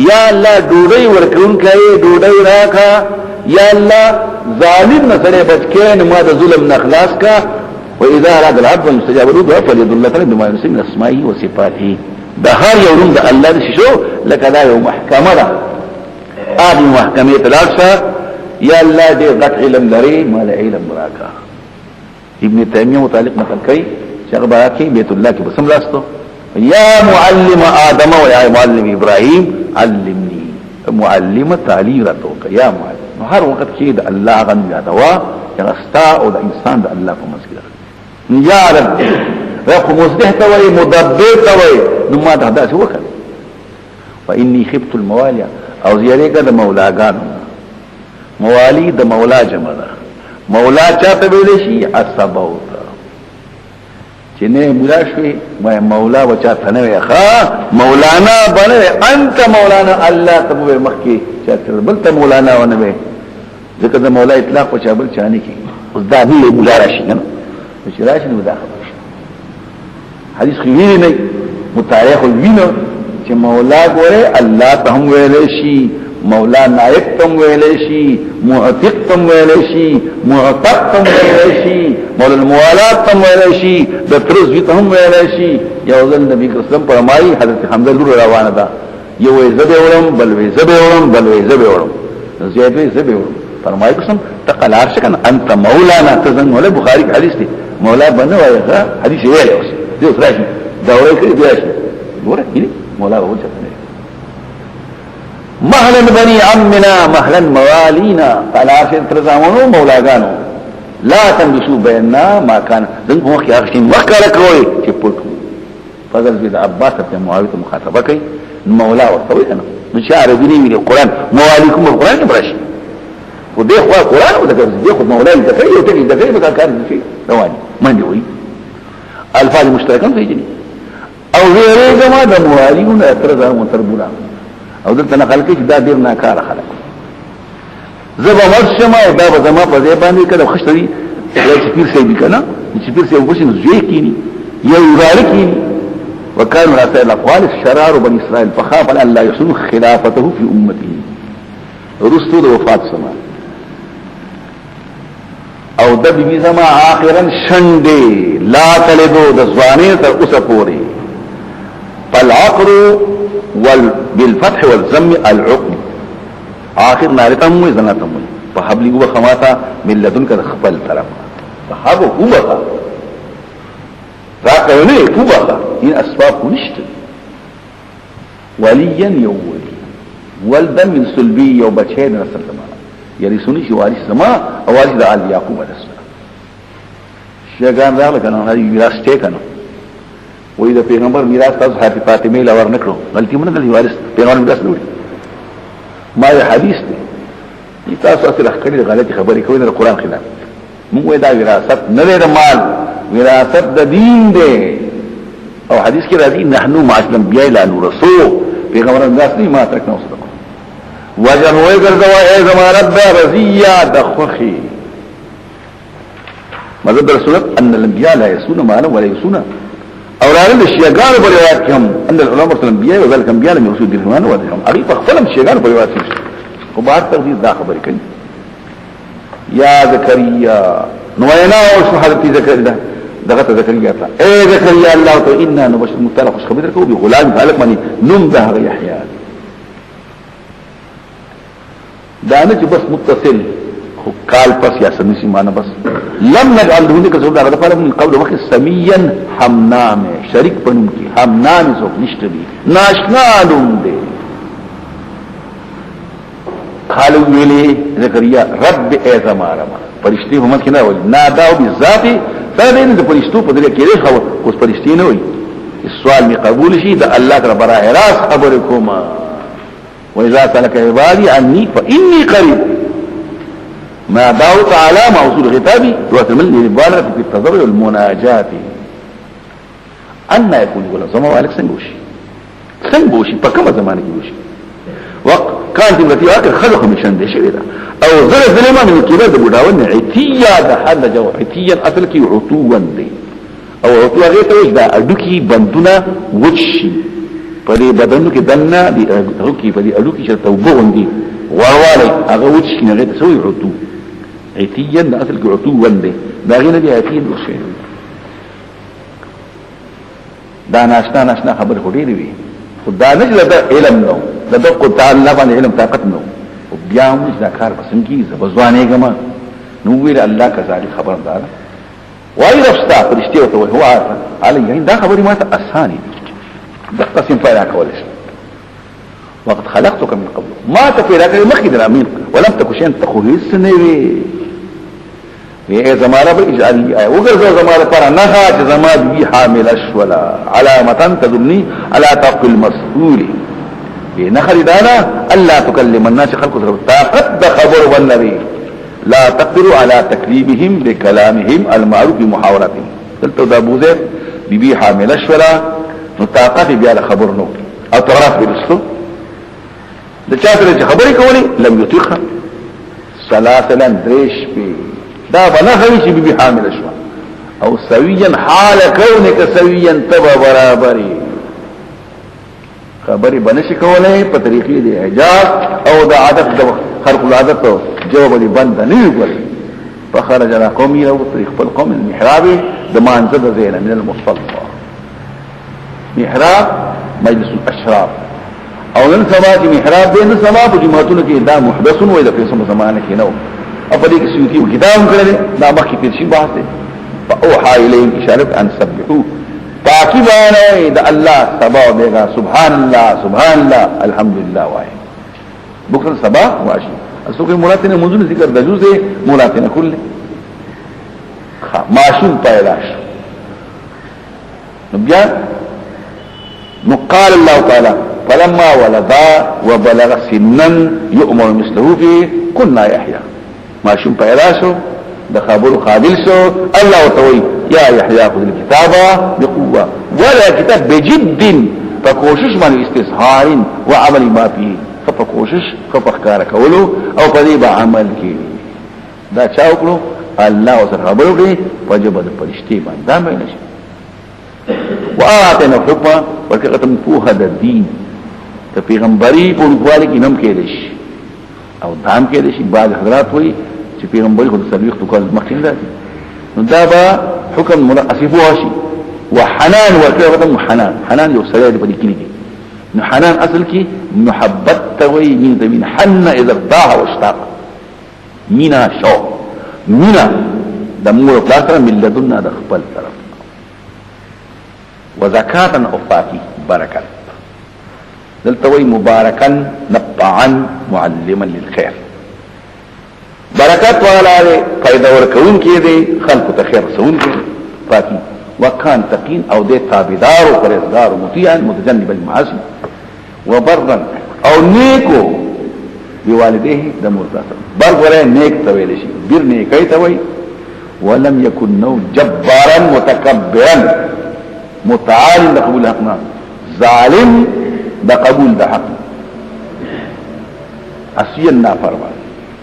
یا الله ډوډۍ ورکون کوي ډوډۍ راکا یا الله ظالم نه سره بچکه نو ما د ظلم نه خلاص کا واذا اراد العبد ان يستجاب له فليد الله تعالی بما يسمى من اسماءه وصفاته ده هر یو نوم د الله د شو لکه دا یو محکمه ده ادي محکمه تلاشا یا الله دې غټ علم لري مال علم براکا ابن تیمیه متعلق نقل کوي چې هغه براکي بیت الله کې بسم لاستو یا معلم ادم و یا معلم ابراهيم علمني معلم تعلیم راتو یا معلم هر وخت کې د الله غن یادوا یا استا او د انسان د الله په مسجد یا رب رب مصلح توي مدبر توي نو ما ده داسې وکړ واني خفت الموالي او زیریګه د مولاګان موالي د مولا جمع ده مولا چاته ویل شي عصبو چې نه مولا شوي ما مولا وچاته نه ښا مولانا بنه انت مولانا الله تبو مخکي چاته بل ته مولانا ونه وي ځکه د مولا اطلاق په چابل چاني کې اوس دا دی مولا راشي نه چې راشي نو دا حدیث خویلی نئی متعریخ الوینو چه مولا گوره اللہ تهم ویلیشی مولا نائب تم ویلیشی معتق تم ویلیشی معتق تم ویلیشی مولا الموالات تم ویلیشی بطرزوی تم ویلیشی یوزل نبی قسلم پرمائی حضرت حمد اللور روانه دا یوی زبی ورم بلوی زبی ورم بلوی زبی ورم زیادوی زبی ورم فرمائی قسم تقلار شکن انت مولانا تزن مولا بخاری کی حدیث دی مولا بنو آئیغا حدیث ویلی اس دیو سراشی دوره کری بیاشی گوره کلی مولا بول چکنے مهلا بني عمنا مهلا موالينا قال عاشر ترزامونو مولاگانو لا تنبسو بيننا ما كان ذنكم وقت آخشين وقت لكوي چپوٹو فضل بيد عباس ابن معاوية مخاطبه كي مولا ورطوي انا نشاعر بني من القرآن مواليكم القرآن نبراشي وديخوا القرآن وذكر ديخوا مولاي دفعي وتقي دفعي بكا كان في رواني من ديوي الفاظ مشتركا في جني او غيره ما دا مواليون اترزا وتربولا او دلته نقل کې دا ډیر ناکاره خلک زبا مرشمه او دا به زما په ځای باندې کله خشتري چې پیر سي بکنه چې پیر سي وبشن زوی کینی یا یبارکینی وكانوا راسل الاقوال الشرار بني اسرائيل فخاف ان لا يحسن خلافته في امته رسول وفات سما او د بي زما اخرا شنده لا تلدو د ځواني تر اوسه پوري فالعقر بالفتح والضم العقم اخر نارتم وي زناتم وي فحبلي هو خماتا من لدنك خپل طرف فحب هو راكوني فوبا ان اسباب نشت وليا يولي ولدا من سلبي وبچه رسول الله يرثوني شي وارث زما او وارث د آل یعقوب علیه السلام شیګان راغله کنه هغه میراث ته کنه وې د پیغمبر میراث تاسو حضرت فاطمه لور نکړو غلطی مونږ د وارث پیغمبر میراث نوړي ما یې حدیث دی تاسو اصل خکړي غلطي خبرې کوي د قران خلاف موږ دا وراثت نه د مال وراثت د دین دی او حدیث کې راځي نحنو معاشر الانبیاء لا نورثو پیغمبر میراث نه ما ترک نو صدق وجنوي ګرځوا اے زما رب رضیا دخخي مذهب رسول ان الانبياء لا يسون مالا ولا يسون او راغل الشيغان په روایت کې هم ان العلماء الانبياء وذلك انبياء لم يرسل بالإيمان وذلهم اغي فخلم الشيغان په روایت کې او بعد تقدير دا خبرې کوي یا زكريا نوینا او حضرت زكريا دغه زكريا ته اے زكريا الله تو انا نبشر متعلق خوش خبر کو بغلام تعلق مني نم ده يحيى دانه چې بس متصل خو کال پس یا سمسی معنا بس لم نجعل دونه که زودا غدا فلم قول وقت سميا حمنام شریک پنوم کی حمنام زو نشته دي ناشنالون دي قالوا ویلی زکریا رب اعظم رما فرشتي هم کنا ول ناداو بالذات فدین د فرشتو په دې کې لري خو اوس فرشتي نه وي السؤال می قبول شي د الله تعالی براه راس خبركم وإذا سألك عبادي عني فإني قريب ما دعوت على موصول خطابي وتمل للمبالغة في التضرع والمناجات أن يكون يقول زمان وعليك سنبوشي فكما زمانك يبوشي وكانت التي آخر خلق من شند شريدا أو ظلف ظلما من الكبار دبوداون عتيا دحال جو عتيا أصلكي عطوا دي أو عطوا غير توجد أدوكي بندنا وجشي پدې بدن کې دنه دي هوکي پدې اډو کې چې توبون دي ورواله هغه وڅ کې نه ته سوې عتو عتيا د اصل کې عتو ونده دا غینه دي عتين وشي دا ناشنا خبر هډې دی خدای نه دا علم نو دا کو تعالی باندې علم طاقت نو او بیا موږ دا کار پسند کی زبزوانه ګما نو ویل الله کذالک خبردار وای رستا پرشتي او هو علی دا خبري ما ته اساني ده قسم فايدا كولش وقد خلقتك من قبل ما تفيدك مخي درامين ولم تكن شيئا تخوهي السنوي ايه زمانة بالإجعالي آية وقرزو زمانة فرا نهاج زمانة بي حامل أشولا علامة تدمني على توقع المسؤول ايه نخري دانا ألا تكلم الناس خلقه قد خبر والنبي لا تقدر على تكليمهم بكلامهم المعروف بمحاوراتهم قلت ده ابو زيد بي حامل أشولا نو طاقت بیا له خبر نو او تغراف برسو د چا سره خبرې کوي لم یطيقها سلاسلا دريش بي دا بنخوي چې بي حامل شو او سويا حال كونك سويا تبا برابري خبرې بنشي کولای په طریقې د اعجاز او د عادت د خلق العادت جواب دي بند نه وي فخرج على قومي او طريق القوم المحراب د مانزه زين من المصطلح محراب مجلس الاشراف او نن سما چې محراب دې نن سما په جماعتونو کې دا محدثون وای د پیسو زمانه کې نو او په دې کې سيوتي کتاب کړل دا مخکې تیر شي بحث دی فاوحى اليهم اشاره ان سبحوا تعقيبانا د الله سبا بیگا سبحان الله الحمد لله وای بكره سبا واشي اسوګي مراتنه منځونه ذکر د جزء مراتنه كله ماشوم پیدا شو نو بیا نو قال الله تعالى فلما ولدا وبلغ سنا يؤمر مثله فيه كنا يحيى ما شوم پیدا شو د خبرو قابل شو الله تعالى يا يحيى خذ الكتاب بقوه ولا كتاب بجد فكوشش من استظهار وعمل ما فيه فكوشش ففكار کولو او پدې به عمل کې دا چا وکړو الله سره خبرو کې وجب د پرشتي باندې دا مې نشي وآتنا الحكمة وكتم فوها الدين پیغمبري په ډول کې نم کې دي او دام کې دي بعض حضرات وي چې پیغمبري خو د سلوخ تو مخکې ده نو دا به حکم مناسبه شي وحنان وكتم حنان یو سره دی په دې کې نو حنان اصل کې محبت توي من حن اذا ارتاح واشتاق مینا شو مینا د مور پلاسره من لدنا د خپل طرف وزکاتا او پاکی برکت دلته وی مبارکا نبعا معلما للخير برکت والا دی فائدہ ورکون کی دی خلق ته خیر رسون کی پاکی وکان تقین او دی تابعدار او پرهیزګار او مطیع متجنب المعاصی وبرا او نیکو بوالديه د مرتاح بر غره نیک تویل شي بیر نیکای توي ولم يكن نو جبارا متكبرا متعال بقبول حقنا ظالم بقبول د حق اسينا فرمان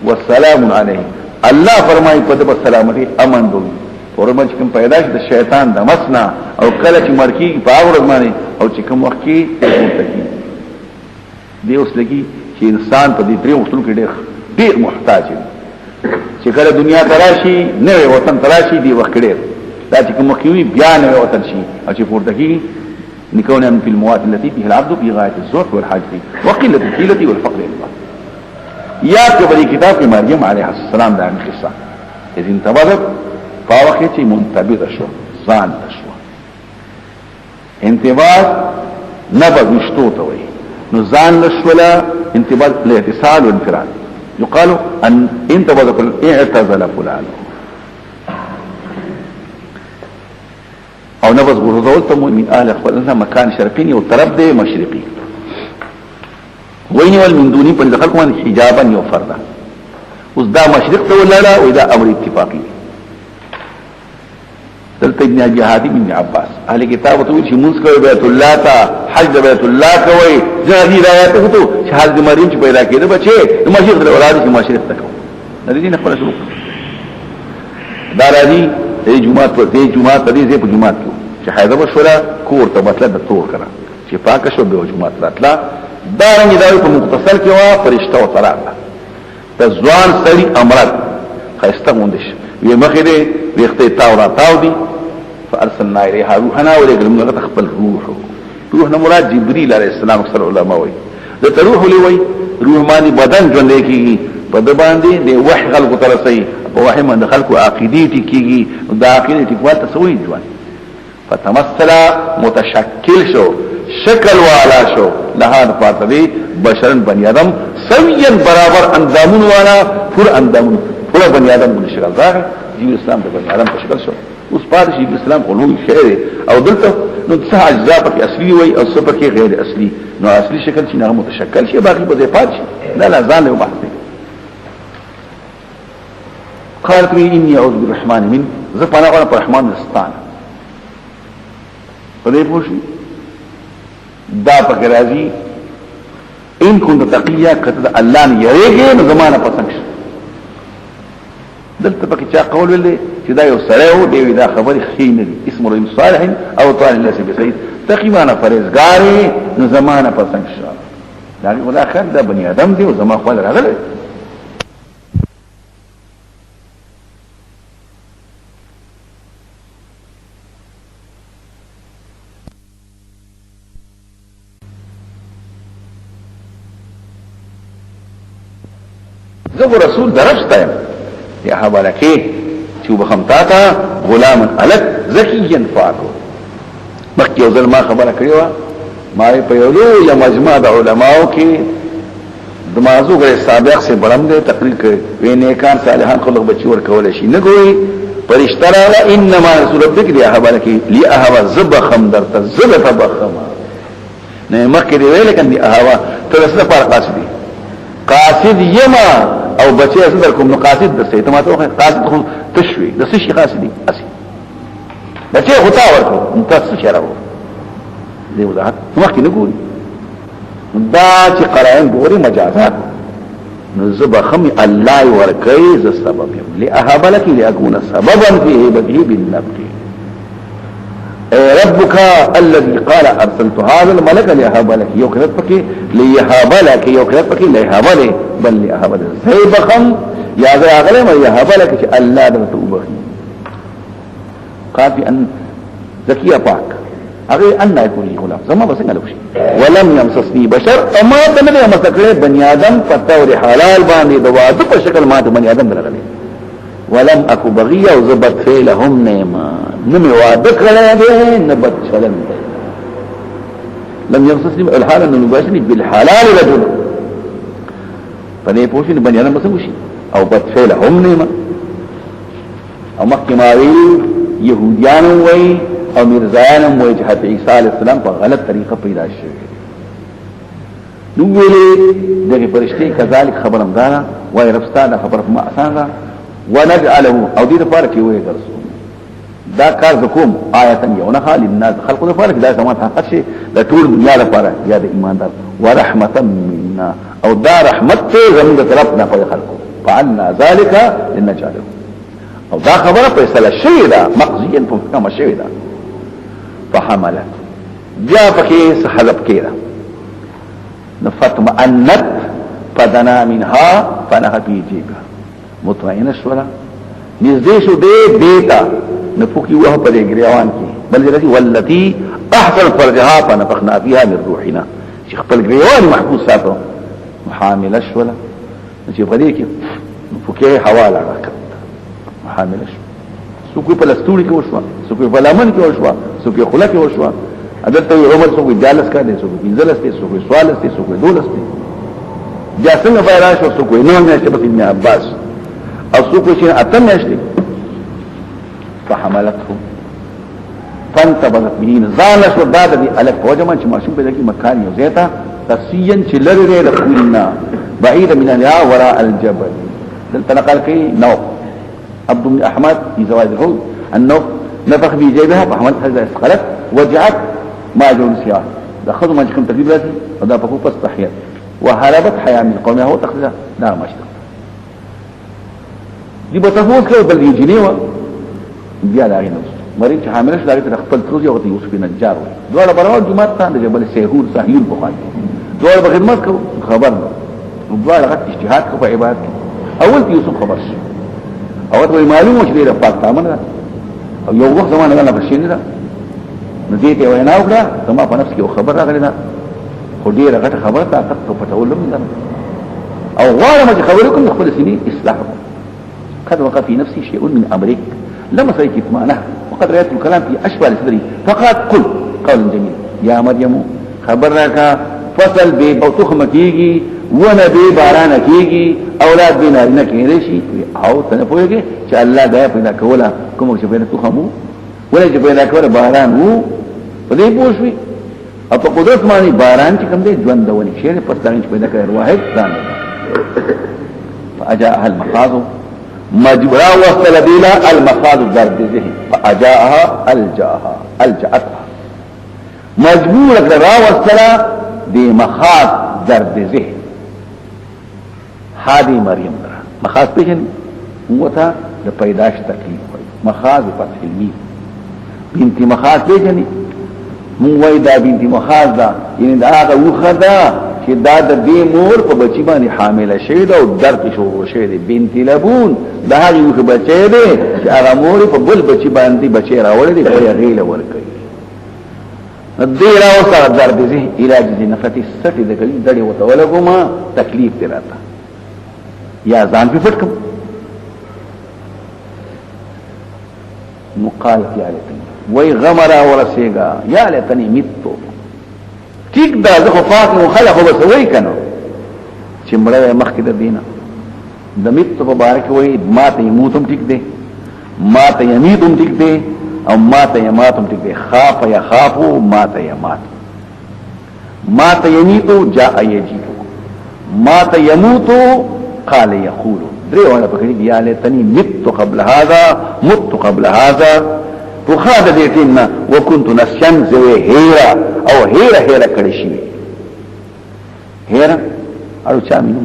والسلام عليه الله فرمای په دې سلام علی امن دو ورمن چې کوم پیدا شي د شیطان د مسنا او کله چې مرکی په اور باندې او چې کوم وخت کې متکی دی اوس لګي چې انسان په دې درې وختونو کې ډېر محتاج دی چې کله دنیا تراشي نوې وطن تراشي دی وخت ډېر دا چې کوم مخوي بیا نوې وطن شي او چې پورتکی نكون في المواد التي فيها العبد في غاية الزهد والحاجة وقلة الحيلة والفقر الله یا کبری کتاب کې مریم علیه السلام دا قصه اذ انتبذت فاوقت منتبذ شو ځان شو انتباذ نبذ مشطوط وي نو ځان لشولا انتباذ الاتصال والانفراد يقال ان انتبذ اعتزل فلان او نبذ غرزول تمو من اهل اخوالنا مكان شرقين او طرف دے مشرقي وين من دوني پر دخل کوان حجابا یو فردا اوس دا مشرق ته ولاله او دا امر اتفاقی دلته ابن جهادي ابن عباس اهل کتاب ته چې موږ کوي بیت الله تا حج بیت الله کوي ځادي رايات ته چې حج مریم چې پیدا کړي بچي د مشرق له اولاد چې مشرق ته کوي د دې نه خپل شروع دا راځي د جمعه په دې جمعه ته دې په جمعه کې چې حیدر بشورا کور ته مطلب د تور کړه چې پاک شو به جمعه راتلا دارنګ دا په مختصر کې وا فرشتہ او طلاق ته ځوان سړي امرت خيسته مونږ وي مخې دې وختې تاورا تاو دي فارسلنا اليها روحنا ولګلم غته خپل روح نه مراد جبريل عليه السلام اکثر علماء وي د روح لوي روح مانی بدن ژوند کیږي په د باندې د وحي خلق ترسي په وحي من خلق عقيدتي کیږي د عقيدتي قوت تسوي ژوند فتمثل متشکل شو شکل والا شو لها فاطبی بشرن بنی آدم سویا برابر اندامون والا پور اندامون پور بنی آدم بنی شکل ظاهر جیو اسلام د بنی آدم په شکل شو اوس پاره شي اسلام قلوی خیر او دلته نو څه اجزاء په اصلي وي او څه په غیر اصلي نو اصلي شکل چې نه متشکل شي باقي به پات شي لا لا ځان له بحث قالت لي اني اعوذ بالرحمن من زفنا قال الرحمن استان پدې پوښي دا پکې راځي ان كنت تقيا کته الله نه یریږي نو زمانہ پسند شي دلته پکې چا قول ولې چې دا یو سره و دی دا خبري خینه دي اسم رجل صالح او طالب الله بسيد تقیمانه فرزګاری نو زمانہ پسند شي دا ولا خد دا بني ادم دی او زما خپل راغله زه رسول درشتایم یا حوالکی چې وبخمتاتا غلام الک زکیا فاکو مخکې یو ځل ما خبره کړې و ما په یو لوی مجمع د علماو کې د موضوع غیر سابق سے بلم دے تقریر کړي وې نیکان صالحان خلق بچي ور کول شي نه ګوي پرشترا انما رسول ربک دی حوالکی لی اهوا زبخم درته زبخم نه مخکې دی ویل کندي اهوا ترسه پر قاصدي قاصد یما او بچي اصل کوم نو قاصد د سي ته ماته قاصد خو تشوي د څه شي قاصدي اصل بچي غتا ورکو انت څه شراو دی وضاحت مخکې نه ګوري دا چې قرائن ګوري مجازات نو زبخم الله ورکي ز سبب لاهب لك لاكون سببا في هبته بالنبت ربك الذي قال ارسلت هذا الملك ليهب لك يوكلت بك ليهب لك يوكلت بك ليهب لك بل ليهب لك سيبخم يا ذا اغلى ما يهب لك الله توبه قال بان زكيه باك اغي ان يكون لي غلام زما بس قالوا شيء ولم يمسسني بشر اما تمنه مسكره بني ادم فتور حلال باندې دواده په شکل ما ته بني ادم درغلي ولم اكو بغيه وزبط فيلهم نعما نمي وعدك لديه نبت شلم لم يمسسني الحال انه يباشرني بالحلال رجل فدې پوښتنه بني ادم بس وشي او بد فعل هم نیما او مخیماوی یهودیانم وی او مرزایانم وی جهت عیسیٰ علیہ السلام پا غلط طریقہ پیدا شوی نو ویلی دغی پرشتی کذالک خبرم دانا وی ربستا دا خبر فما آسان دا ونجعله او دید پارکی وی درسو دا کار زکوم آیتا یونخا للناس خلقو دا پارک دا سمات حقت شی دا طول دنیا دا پارک یا دا ایمان دار ورحمتا مننا او دا رحمت تے زمین دا طرفنا پا خلقو فعلنا ذالکا لنجعله او دا خبره فیصله شوی دا مقضیا په محکمه شوی دا فحملت بیا پکې حذف کړه نفتمأنت فدنا منها فنها في جيبها مطمئنه شولا نږدې شو دې دیتا نفوکی وه په دې ګریوان کې بل دې ولتی احسن فرجها فنفخنا فيها من روحنا چې خپل ګریوان محفوظ ساتو محامله شولا چې په دې کې فوکې حواله راکړه حامله شو سوکوی په لستوړي کې وشو سوکوی په لمن کې وشو سوکوی خله کې وشو عدالته عمر سوکوی جالس کا دي سوکوی انزلس دي سوکوی سوالس دي سوکوی دولس دي بیا څنګه پیدا شو سوکوی نو نه چې په ابن عباس او سوکوی چې اتم نشته فحملته فانتبذت به زالش وبعد دي الف وجمع چې ماشوم په دې مکان یو زیتا تفسيا چې لری له کولنا بعيد من اليا وراء الجبل دلته نقل کوي نو عبد بن احمد في زوائد الحوض انه نفخ في جيبها فحملتها اذا اسقلت وجعت ما جون سيار دخلوا ما جكم تجيب لازم ودا فكو فاستحيت وهربت حياة من قومها هو تخذها لا ما اشتغل دي بتفوز كده بل يجينيوا بیا لاغي نو مريض چې حامل شي لاغي ته خپل تروزي او یوسف نجار وي دوه برابر جمعه ته د جبل سيهور صهيل بخاري دوه په خدمت کو خبر نو دوه لغت اجتهاد کو په عبادت اول یوسف خبر شي او ته معلومه چې د پاک تامن او یو وخت زمانه غلا بشین ده نو دې ته وینا وکړه زما په نفس کې خبر راغلی ده خو دې راغته خبر ته تاسو په تولم ده او غواړم چې خبركم خپل سني اصلاح قد وقع في نفسي شيء من امرك لما سيك اطمئنه وقد رأيت الكلام في اشبال صدري فقال قل قولا جميل يا مريم خبرك فصل بي بوتخم کیږي ونه به باران کیږي اولاد به نارینه کېږي شي او ته پوهیږي چې الله دا پیدا کوله کوم چې پیدا تخمو ولې چې پیدا کوله باران وو په دې پوښوي او په قدرت باندې باران چې کوم دې ژوند ونی شي په ستانه چې پیدا کړي واحد ځان فاجاءها المخاض مجبرا وصل بلا المخاض درد ذهن فاجاءها الجأتها مجبور را وصل بمخاض درد ذهن هذه مريم درا مخاض پیشن وتا د پیداش تکلیف وي مخاض فتح المیم بنت مخاض پیشن مو وای دا بنت مخاض دا یعنی دا هغه وخدا چې دا د دې مور په بچی باندې حامله شوی دا او درد شروع شوی دی بنت لبون دا هغه وخ بچی دی چې هغه مور په بل بچی باندې بچی راوړی دی په غیله ورکړي دې راو سره درد دي علاج دي نفتی سټي د کلی دړي وته ولګوما تکلیف دی راته یا ځان په فټکم مقالت یا لتنی وای غمرا ورسېګا یا لتنی میتو ټیک دا زه خو فاطمه خلق وبس وای کنه چې مړه مخکې د دینه د میتو مبارک وای ماته موتم ټیک دی ماته یمیتم ټیک دی او ماته یماتم ټیک دی خاف یا خافو ماته یمات ماته یمیتو جاء یجیتو ماته یموتو قال يقول دري وانا بكري يا ليتني مت قبل هذا مت قبل هذا وخاد ديتنا وكنت نسيا زوي هيرا او هيرا کړي شي هيرا او چا مينو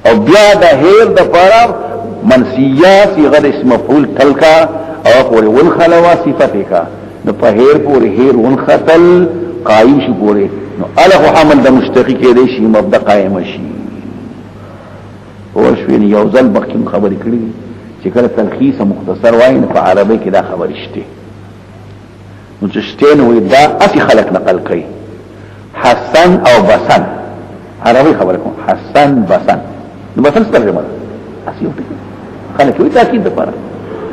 او بیا د هير د پاره منسيه صيغه اسم مفعول تلکا او پورې ونخلوا صفته کا نو په هير پورې هير ونختل قائم شي پورې نو الف حمل د مشتقي کې دي شي مبدا قائم شي ورشوین یو ځل بخیم خبرې کړې چې کله تلخیص مختصر وای نه په عربی کې دا خبرې شته نو چې شته نو دا اسی خلق نقل کوي حسن او بسن عربي خبره کوم حسن بسن نو بسن څه ترجمه ده اسی یو ټکی خلک وي تاکید لپاره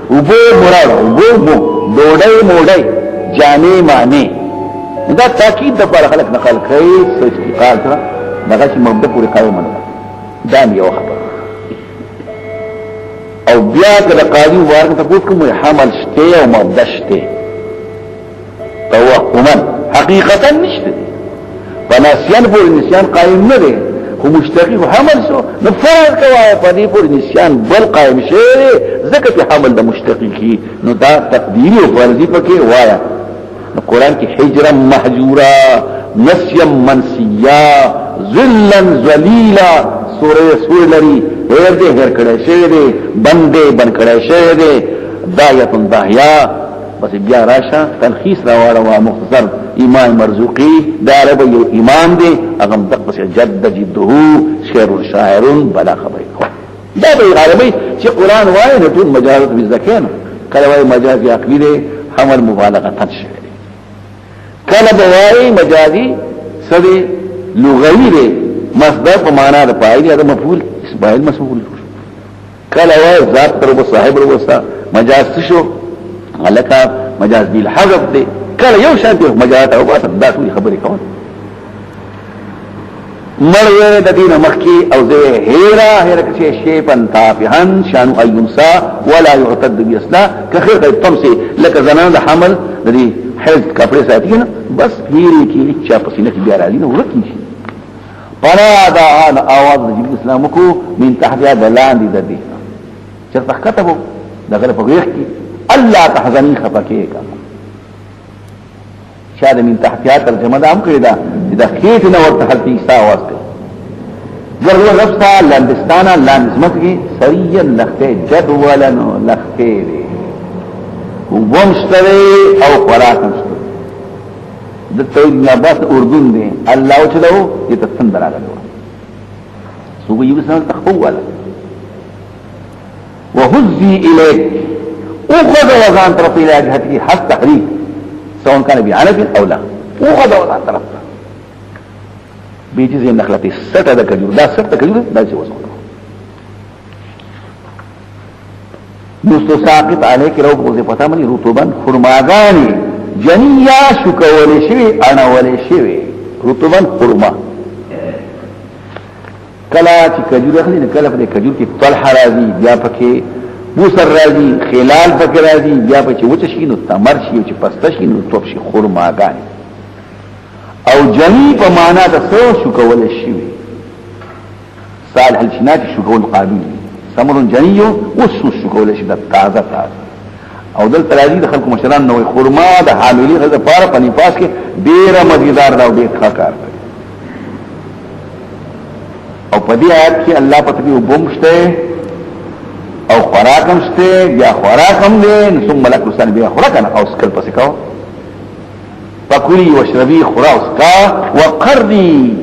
وبو مراد وبو ډوډۍ موډۍ جامې معنی دا تاکید لپاره خلک نقل کوي څه استقال سره دغه چې مبدا پورې قائم نه دا یو خبره او بیا کله قاضي وارد ته پوښتنه کوي حمل شته او مبدا شته توهما حقیقتا نشته فنسيان پورې نسيان قائم نه دي خو مشتقي حمل شو نو فرض کوي په دې پورې نسيان بل قائم شي ځکه په حمل د مشتقي کی نو دا تقديري او فرضي پکې وایا نو قران کې حجرا محجورا نسيا منسيا ذلا ذليلا سورې لري هر دې هر کړه شي دې بندې بن کړه شي دې دایتن داهیا بس بیا راشه تلخیص راوړو مختصر ایمان مرزوقی دا عرب یو ایمان دی اغم دقس جد جده شعر شاعر بلا خبری دا به عربی چې قران وایي ټول مجازات بالذکر کله وایي مجاز عقلی دی حمل مبالغه تنشئ کله به وایي مجازي سدي لغوی دی مصدر په معنا د فاعل یا د مفعول اسماعیل مسئول کله وایي ذات پر صاحب وروستا مجاز شو غلطه مجاز بالحذف دی کله یو شان دی مجاز او بس دا ټول خبرې کوي مرغه د دین مخکی او زه هیره کې شی پن تافهن شان اينسا ولا يعتد بيسنا كخير الطمسي لك زنان د حمل د دې حز کپڑے ساتي نه بس هیره کې چا پسینه کې بیا راځي نو ورکی شي پنا دا ان اواز د اسلام کو من تحت دلان دي د دې چرته كتبو دغه په ویخ کې الله تحزنی خفکیکا شاید من تحتیات ترجمه دا هم کړی دا چې دا خېټ نه ورته حلتی سا आवाज کوي ګرځو رفتا لاندستانه لاندسمت کې سریه لخته جدولا لخته وبمشتري او خوراکمشتري د توحید نبات اردن دی الله وچلو یتسندر راغلو سو یو څه تخولا وهزي اليك اخذ وزان طرف الى جهته حتى تحريك سواء كان بعنف او لا اخذ وزان طرف بيجز النخلة ستة دا كجور دا ستة كجور دا شيء وزن نستو ساقط عليك لو بغضي فتامني رطوبا خرماغاني جنيا شكا ولشوي انا ولشوي رطوبا خرما کلا چې کجور اخلي نو کلا په کجور کې طلح راځي بیا پکې بوسر راځي خلال پکې راځي بیا په چې وچ شي نو تمر شي چې پسته شي نو توپ شي خرماګان او جمی په معنا د څو شو کول شي صالح الجنات شو کول قابل ثمر جنيو وسو شو کول شي د تازه او دل تراځي د خلکو مشران نو خرما د حاملي غزه پاره په نفاس کې ډیر مزیدار دا ډیر ښه کار کوي او په دې آیت کې الله پته کې وبمشته او خوراکم شته یا خوراکم دې ثم لك لسان بیا خوراکنا او سکل پس کاو فکلی واشربی خورا اسکا وقرنی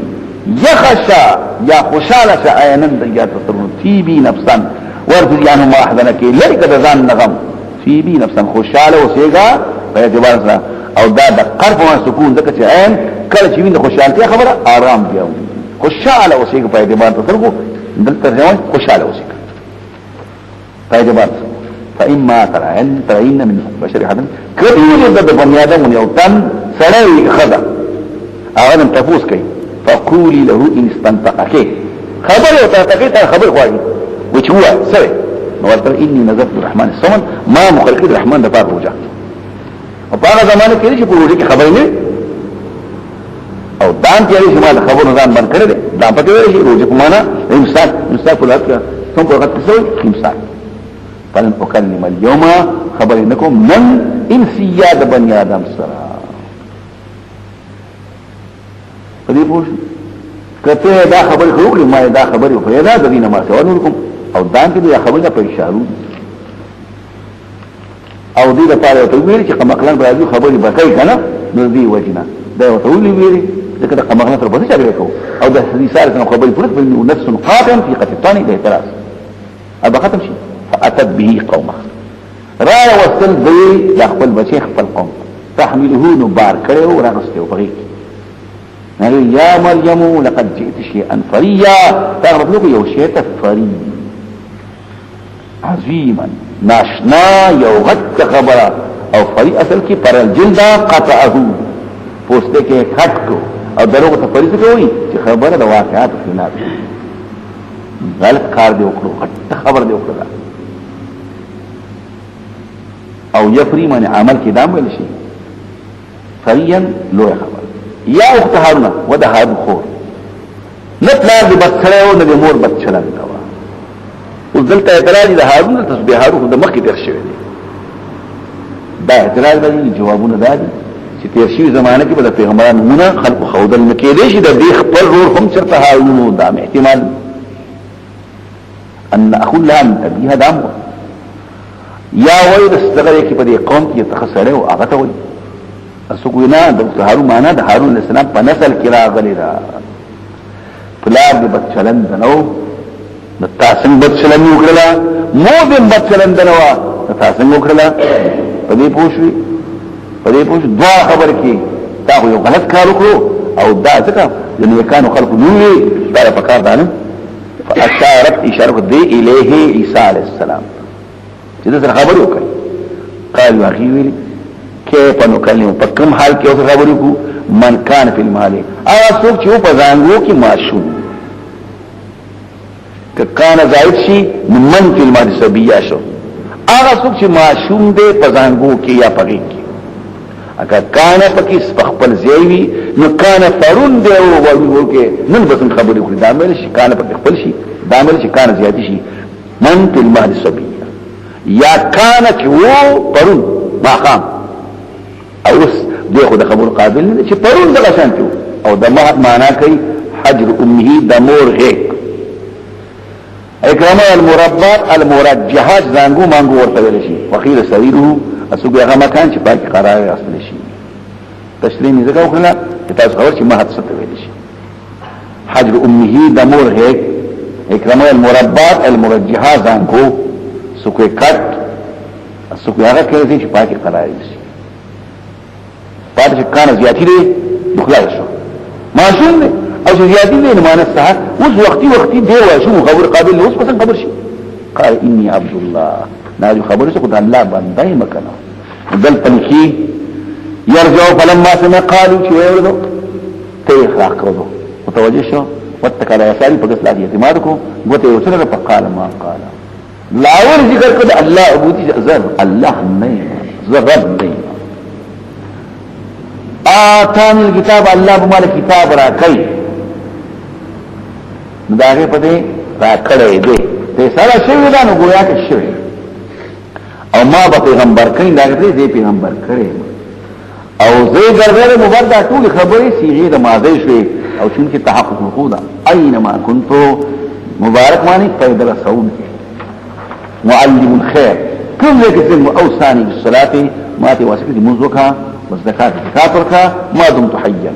یخشا یا خوشاله عینن یا تصرف فی بی نفسا ورفض عنهم ما احزنکی لرک دزان نغم فی بی نفسا خوشاله وسیگا په اعتبار سره او دا د قرب او سکون دغه چې عین کله چې ویني خوشالتیا خبره آرام دیو خوشاله وسیگا په اعتبار تصرف دل ترجمه خوشاله وسیگا فاعتبار فإما ترين من بشر حدن كبير ضد بني آدم ونيوتان سلاوي خذا اغنم تفوس كي فقولي له إن استنطقك خبر يوتاتكي خبر خواهي وش هو سوي نوالتر إني نذرت الرحمن الصمد ما مخلقين الرحمن دفار روجا وباغا زمانه كده شي پروجه کی خبر نه او دان تیاری شما د خبر نظام بند کړی دا پته وی شي روجه کومانا انسان په لات څوم په وخت څوی انسان فلن اکلم اليوم خبر انکم من انسیا د بنی آدم سره پدې پوښ کته دا خبر خوري ما دا خبر په یاد د دینه ما څو نورکم او دان کې دا خبره په اشاره او دې لپاره ته ویل چې قمقلان راځي خبري بکای کنه نو دې وجنه دا ته ویل ځکه د قمقلان تر بده چا کو او د حدیثات کنه خبري پرد بنو نفس قاتم في قتلان به اعتراض ابا ختم شي فاتت به قومه را وصل دی خپل بچی خپل قوم تحمله نبار کړو راغستو بغي نو یا مریم لقد جئت شيئا فريا تعرف له یو شی ته فری عظیما ناشنا یو غت خبره او فری اصل کې پر الجلد قطعه پوسټه کې کټ کو او دروغه ته فری څه کوي چې خبره د واقعات خلاف غلط کار دی وکړو غت خبر دی وکړه او یفری من عمل کې دام ویل شي فریا لو خبر یا اخت هارون و د هارون خور نطلع دی بچره او د مور بچلان دا اوس دلته اعتراض د هارون تسبیح هارون د مخکې تر شوی دا اعتراض دی جوابونه دادي چې تیر شي زمانه کې به د پیغمبرانو خلق خودل نکېدې شي د دې خپل روح هم چرته هارون دا احتمال ان اخو لها من ابيها دام یا وای د استغره کې په دې قوم کې تخسره او هغه ته وای اسوګینا د هارون معنا د هارون علیه السلام په نسل کې راغلی دا پلار د بچلن دنو د تاسن بچلن وکړه مو د بچلن دنو د تاسن وکړه په دې پوښوي په دې پوښ دوا خبر کې دا یو غلط کار وکړو او دا ځکه چې کانو خلق نوې دا په کار دانه فاشارت اشاره دی الیه عیسی علیه السلام چې دا خبر وکړي قال واخی ویل کیف نکلم په کوم حال کې اوس خبرې کو من کان فی المال او څوک چې په ځانګو کې معشوم ک کان زائد شي من فی المال سبیا شو هغه څوک چې معشوم دی په ځانګو کې یا پغې کې اگر کان پکې خپل زیوی نو کان فرون دی او ورو کې نن بس خبرې کوي دا مې شي کان پکې خپل شي دا مې شي کان زیات شي من فی المال سبیا یا کان کې وو پرون ماقام او دغه د خبر قابل نه چې پرون د شانتو او د مهد معنا کوي حجر امه د مور هيك اکرام المربات المرجحات زنګو مانګو ورته ویل شي وقيل سريره اسوګ هغه مکان چې پاکي قرار اصل شي تشریح نه زګو کړه تاسو خبر چې مهد څه ویل شي حجر امه د مور هيك اکرام المربات المرجحات زنګو سوکه کټ اسوګ هغه کوي چې پاکي قرار شي پاتې کان زیاتی دی بخلاص شو معصوم دی او زیاتی دی نه معنی صح اوس وختي دی واشو خبر قابل اوس پس خبر شي قال اني عبد الله ناجو خبر څه خدای الله باندې مکنه بل پنکی يرجو فلما سمع قالوا شو يردو تيخ راكرو متوجه شو واتكال يساري پس لا اعتماد کو غته وسره فقال ما قال لا ور ذکر کړه الله ابوتي زر الله نه زر نه آتان الكتاب الله بمال کتاب را کوي داغه پدې را کړې دې ته سره شوی دا نو گویا کې شوی او ما به پیغمبر کین داغه دې پیغمبر کړي او زه ګرځره مبردا ټول خبرې سیغه د ماضی شوی او چې تحقق الخودا اينما كنت مبارک معنی پیدا رسول معلم الخير کوم ځای کې اوصاني بالصلاه ما ته واسطه منځوکا والزکات زکات ورکا ما دمت حیا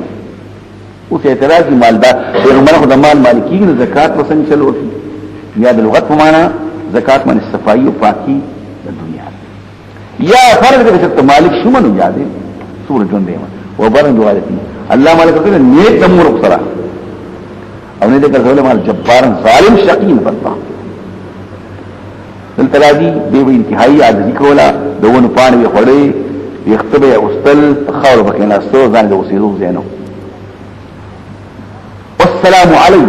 او ته اعتراض مال دا پیغمبر خدای مال مالکی نه زکات وسن چلو یا د لغت په معنا زکات من صفائی او پاکی د دنیا یا فرض دې چې مالک شومن یادې سورہ جون دی او برن دوالتی الله مالک کړه نیک د مور سره او نه دې کړه مال جبار ظالم شقین پتا التلادی دی وی انتهایی عاجزی کولا دونه پانی خړې یختبه اوستل خاور بکینا سو ځان له وسیلو زینو والسلام علی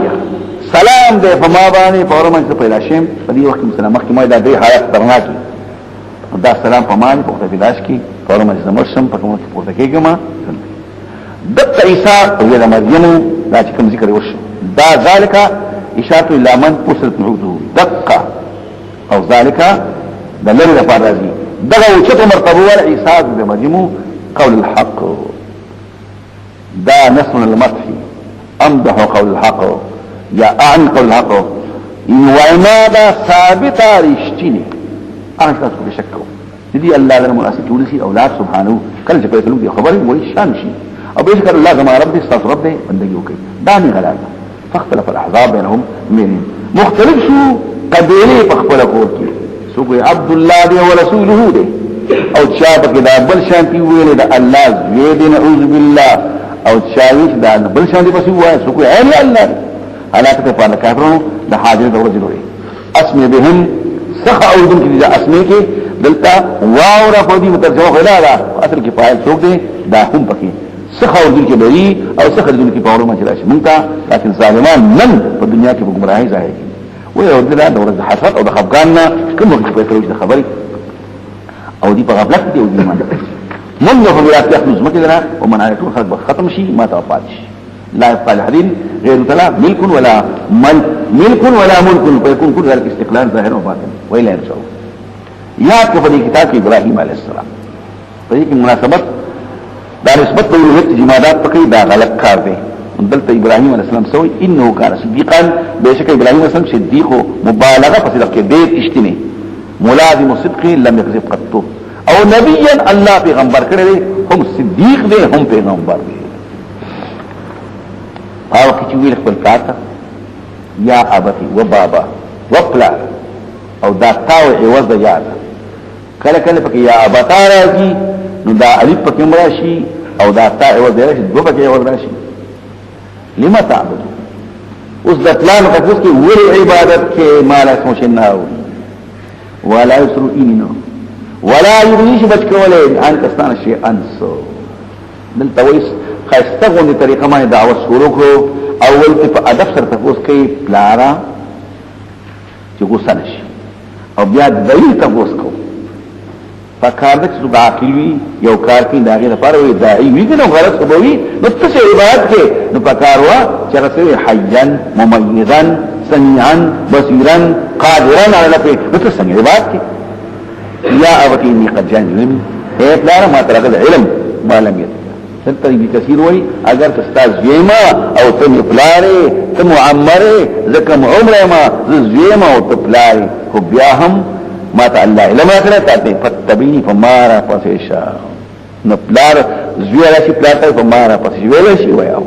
سلام دې فما باندې فورمن څه پیدا شیم په دې وخت مسلمان مخکې ما دا دې حالت درناکي دا سلام په مان په پیداش کې فورمن زمرشم په کومه پورته کېګما د عیسی او د مریم دا چې کوم ذکر وشو دا ذالک اشاره الى من پوسل نعوذ دقه او ذالک د لری لپاره راځي دغه اوچته مرتبه ول عیسی د مریم قول الحق دا نسم المدح امدح قول الحق یا اعن قول الحق وما دا ثابت رشتنی انا تاسو به شکو دي الله لنا مناسب ولسي اولاد سبحانه کله چې په دې خبرې وایي شان شي او به ذکر الله زما رب استغفر رب بندگی وکي داني غلط فاختلف الاحزاب بينهم من مختلف شو قبيله په خپل کور کې سوق عبد الله دی او رسوله دی او چا په دا بل شانتي ویل دا الله زید نعوذ بالله او چاويش دا بل شانتي پس وای سوق عین الله حالات په کافرونو د حاضر د ورځې لري اسمي بهم سخ اودن کې دا اسمي کې دلته واو را په دې مترجمه غلا دا اصل کې فاعل څوک دی دا هم پکې سخ اودن کې لري او سخ اودن کې په اورو مچ راشي مونږه لكن ظالمان نن په دنیا کې ګمراهي ظاهر وي او دا د ورځ حسرت او د خفقان کوم وخت په تروج د خبري او دی په غفلت دی او دی ایمان من له بلاد يخلص مکه لنا ومن على طول خلق ختم شي ما توفات شي لا يبقى الحديد غير طلع ملك ولا ملك ولا ملك فيكون كل ذلك استقلال ظاهر وباطن وإلا يرجعه يا كفر كتاب ابراهيم عليه السلام فهي مناسبت دا نسبت الوهیت جمادات پکی دا غلط کار دی دلته ابراهيم عليه السلام سوي انه كان صديقا بشك ابراهيم عليه السلام صديق مبالغه په صدق کې ډېر اشتنی ملازم صدق لم يكذب قط او نبيا الله پیغمبر کړي هم صدیق دي هم پیغمبر دي او کی ویل خپل کاته یا ابتی و بابا وقلا او دا تاو عوض د یاد کله کله پکې یا ابتا راځي نو دا الف پکې مراشي او دا تا عوض راشي دو پکې عوض راشي لما تعبد اوس د پلان په اوس کې ور عبادت کې مال اسمو شناو ولا يسرو انه ولا يغنيش بچکوله ان کستان شي انسو دل تويس خاستغونی طریقه باندې دعوت شروع کړو اول کې په ادب سره تاسو کوي پلارا چې غوسه نشي او بیا دلیل تاسو کو فکار د څه عاقلوي یو کار کې داغه لپاره وي داعي وي کنه غلط کوي نو څه عبادت کې نو پکار وا چې رسول حيا مميزا سميعا بصيرا قادرا على الفعل نو څه عبادت کې یا ابتي قد جن هي پلار ما ترغ العلم ما لم يت دلته ابن کثیر وای اگر استاد زیما او تم پلاره تم معمره زکم عمره ما زیما او پلاره خو بیا هم ما ته الله علم اخره ته فتبینی فمارا پسیشا نو پلار زیرا شي پلار ته فمارا پسیش ویل شي وای او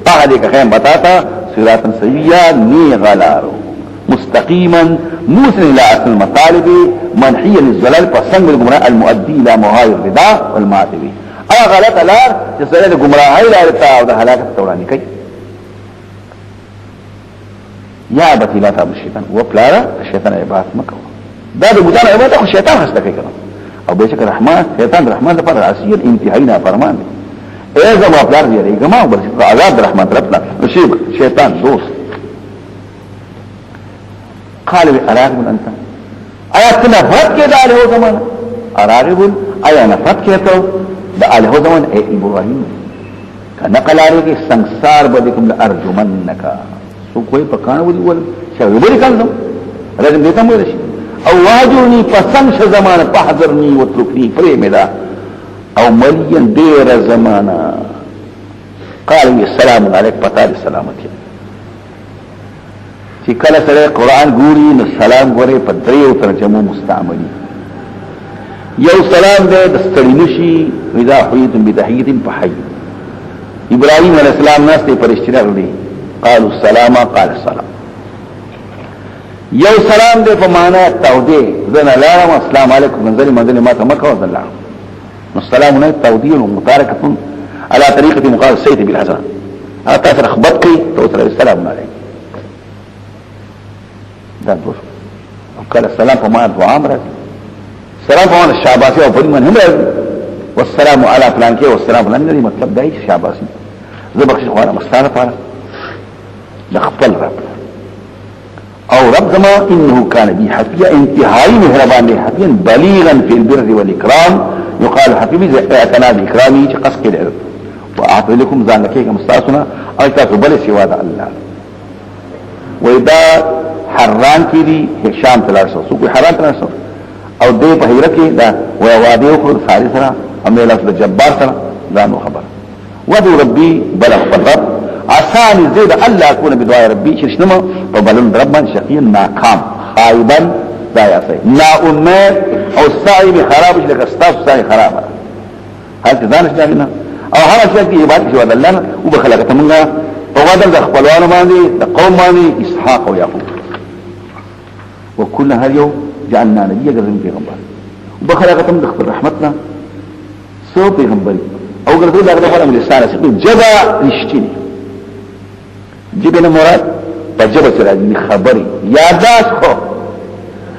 هغه دې خیم بتاتا صراط سویا نی غلارو مستقيما موصل الى اصل المطالب منحيا للزلال فسنگ الجمراء المؤدي الى مغاير الرداء والمعاتبه غلط لار چې سره د گمراهۍ لار ته او د هلاکت تورانی کوي یا بتی لا تعبد الشیطان و پلارا شیطان عبادت مکو دا د ګدان عبادت خو شیطان هسته کوي کنه او بهشکه رحمان شیطان رحمان لپاره عصیر انتهایی فرمان دی اے زما پلار دی ریګما او بل عذاب رحمان طرفنا نصیب شیطان دوست قال اراغب انت آیات نفرت کې دا له زمانه اراغب آیا نفرت کې ته دا آله زمان اے ابراهیم نقل علیه سنگسار بدکم لارجمنک سو کوئی پکانه ودی ول شاوی بری کانم رجم دیتا مویل شي او واجرنی پسند ش زمان پحضرنی وترکنی پریمدا او ملین دیر زمانا قال السلام علیک پتا دی سلامتی چې کله سره قرآن ګوري نو سلام ګوري په دریو ترجمو مستعملی یو سلام دے دستړینشي اذا حیتم بتحیه فحی ابراهیم علیہ السلام ناس ته فرشتي راغلي قالوا السلام قال السلام یو سلام دے په معنا توده زنا لارم السلام علیکم منزل ما تمکه وذلا السلام علیکم توده ومتارکه على طریقه مقال السيد بالحسن اتا اخبطك توصل السلام علیکم دا دوه قال السلام په معنا دعا امر سلام فوان الشعباسي او فريمان هم والسلام على فلان کې والسلام فلان دې مطلب دی شعباسي زبخش خوانا مستانه فعلا لخبل رب او رب زما انه كان بي حفيا انتهائي مهربان لي حفيا بليغا في البر والاكرام يقال حفيبي اعتنا باكرامي قص كده واعطي لكم ذلك مستاسنا ايتا قبل سوا الله واذا حران کې دي شام تلارسو سو حران تلارسو او دې په هیره کې دا وادي او خالي سره امه لفظ جبار سره ځانو خبر ودو ربي بل رب عسان زيد الله اكون بدعاء ربي شنو وبلن ربا شقيا ناكام خائبا لا يسي لا امه او السعي بخراب لك استاف سعي خراب هل تدانش داغنا او هر شيء کې عبادت شو الله وبخلقته منها وغادر د خپلوانو باندې د قوم باندې اسحاق او يعقوب وكل هر يوم جعلنا نبيا غزم پیغمبر وبخلقتم دخل رحمتنا سو پیغمبر او ګرځول دغه لپاره لسان سي جبا رښتینی جبنه مراد په جبا سره دي خبري یاداش خو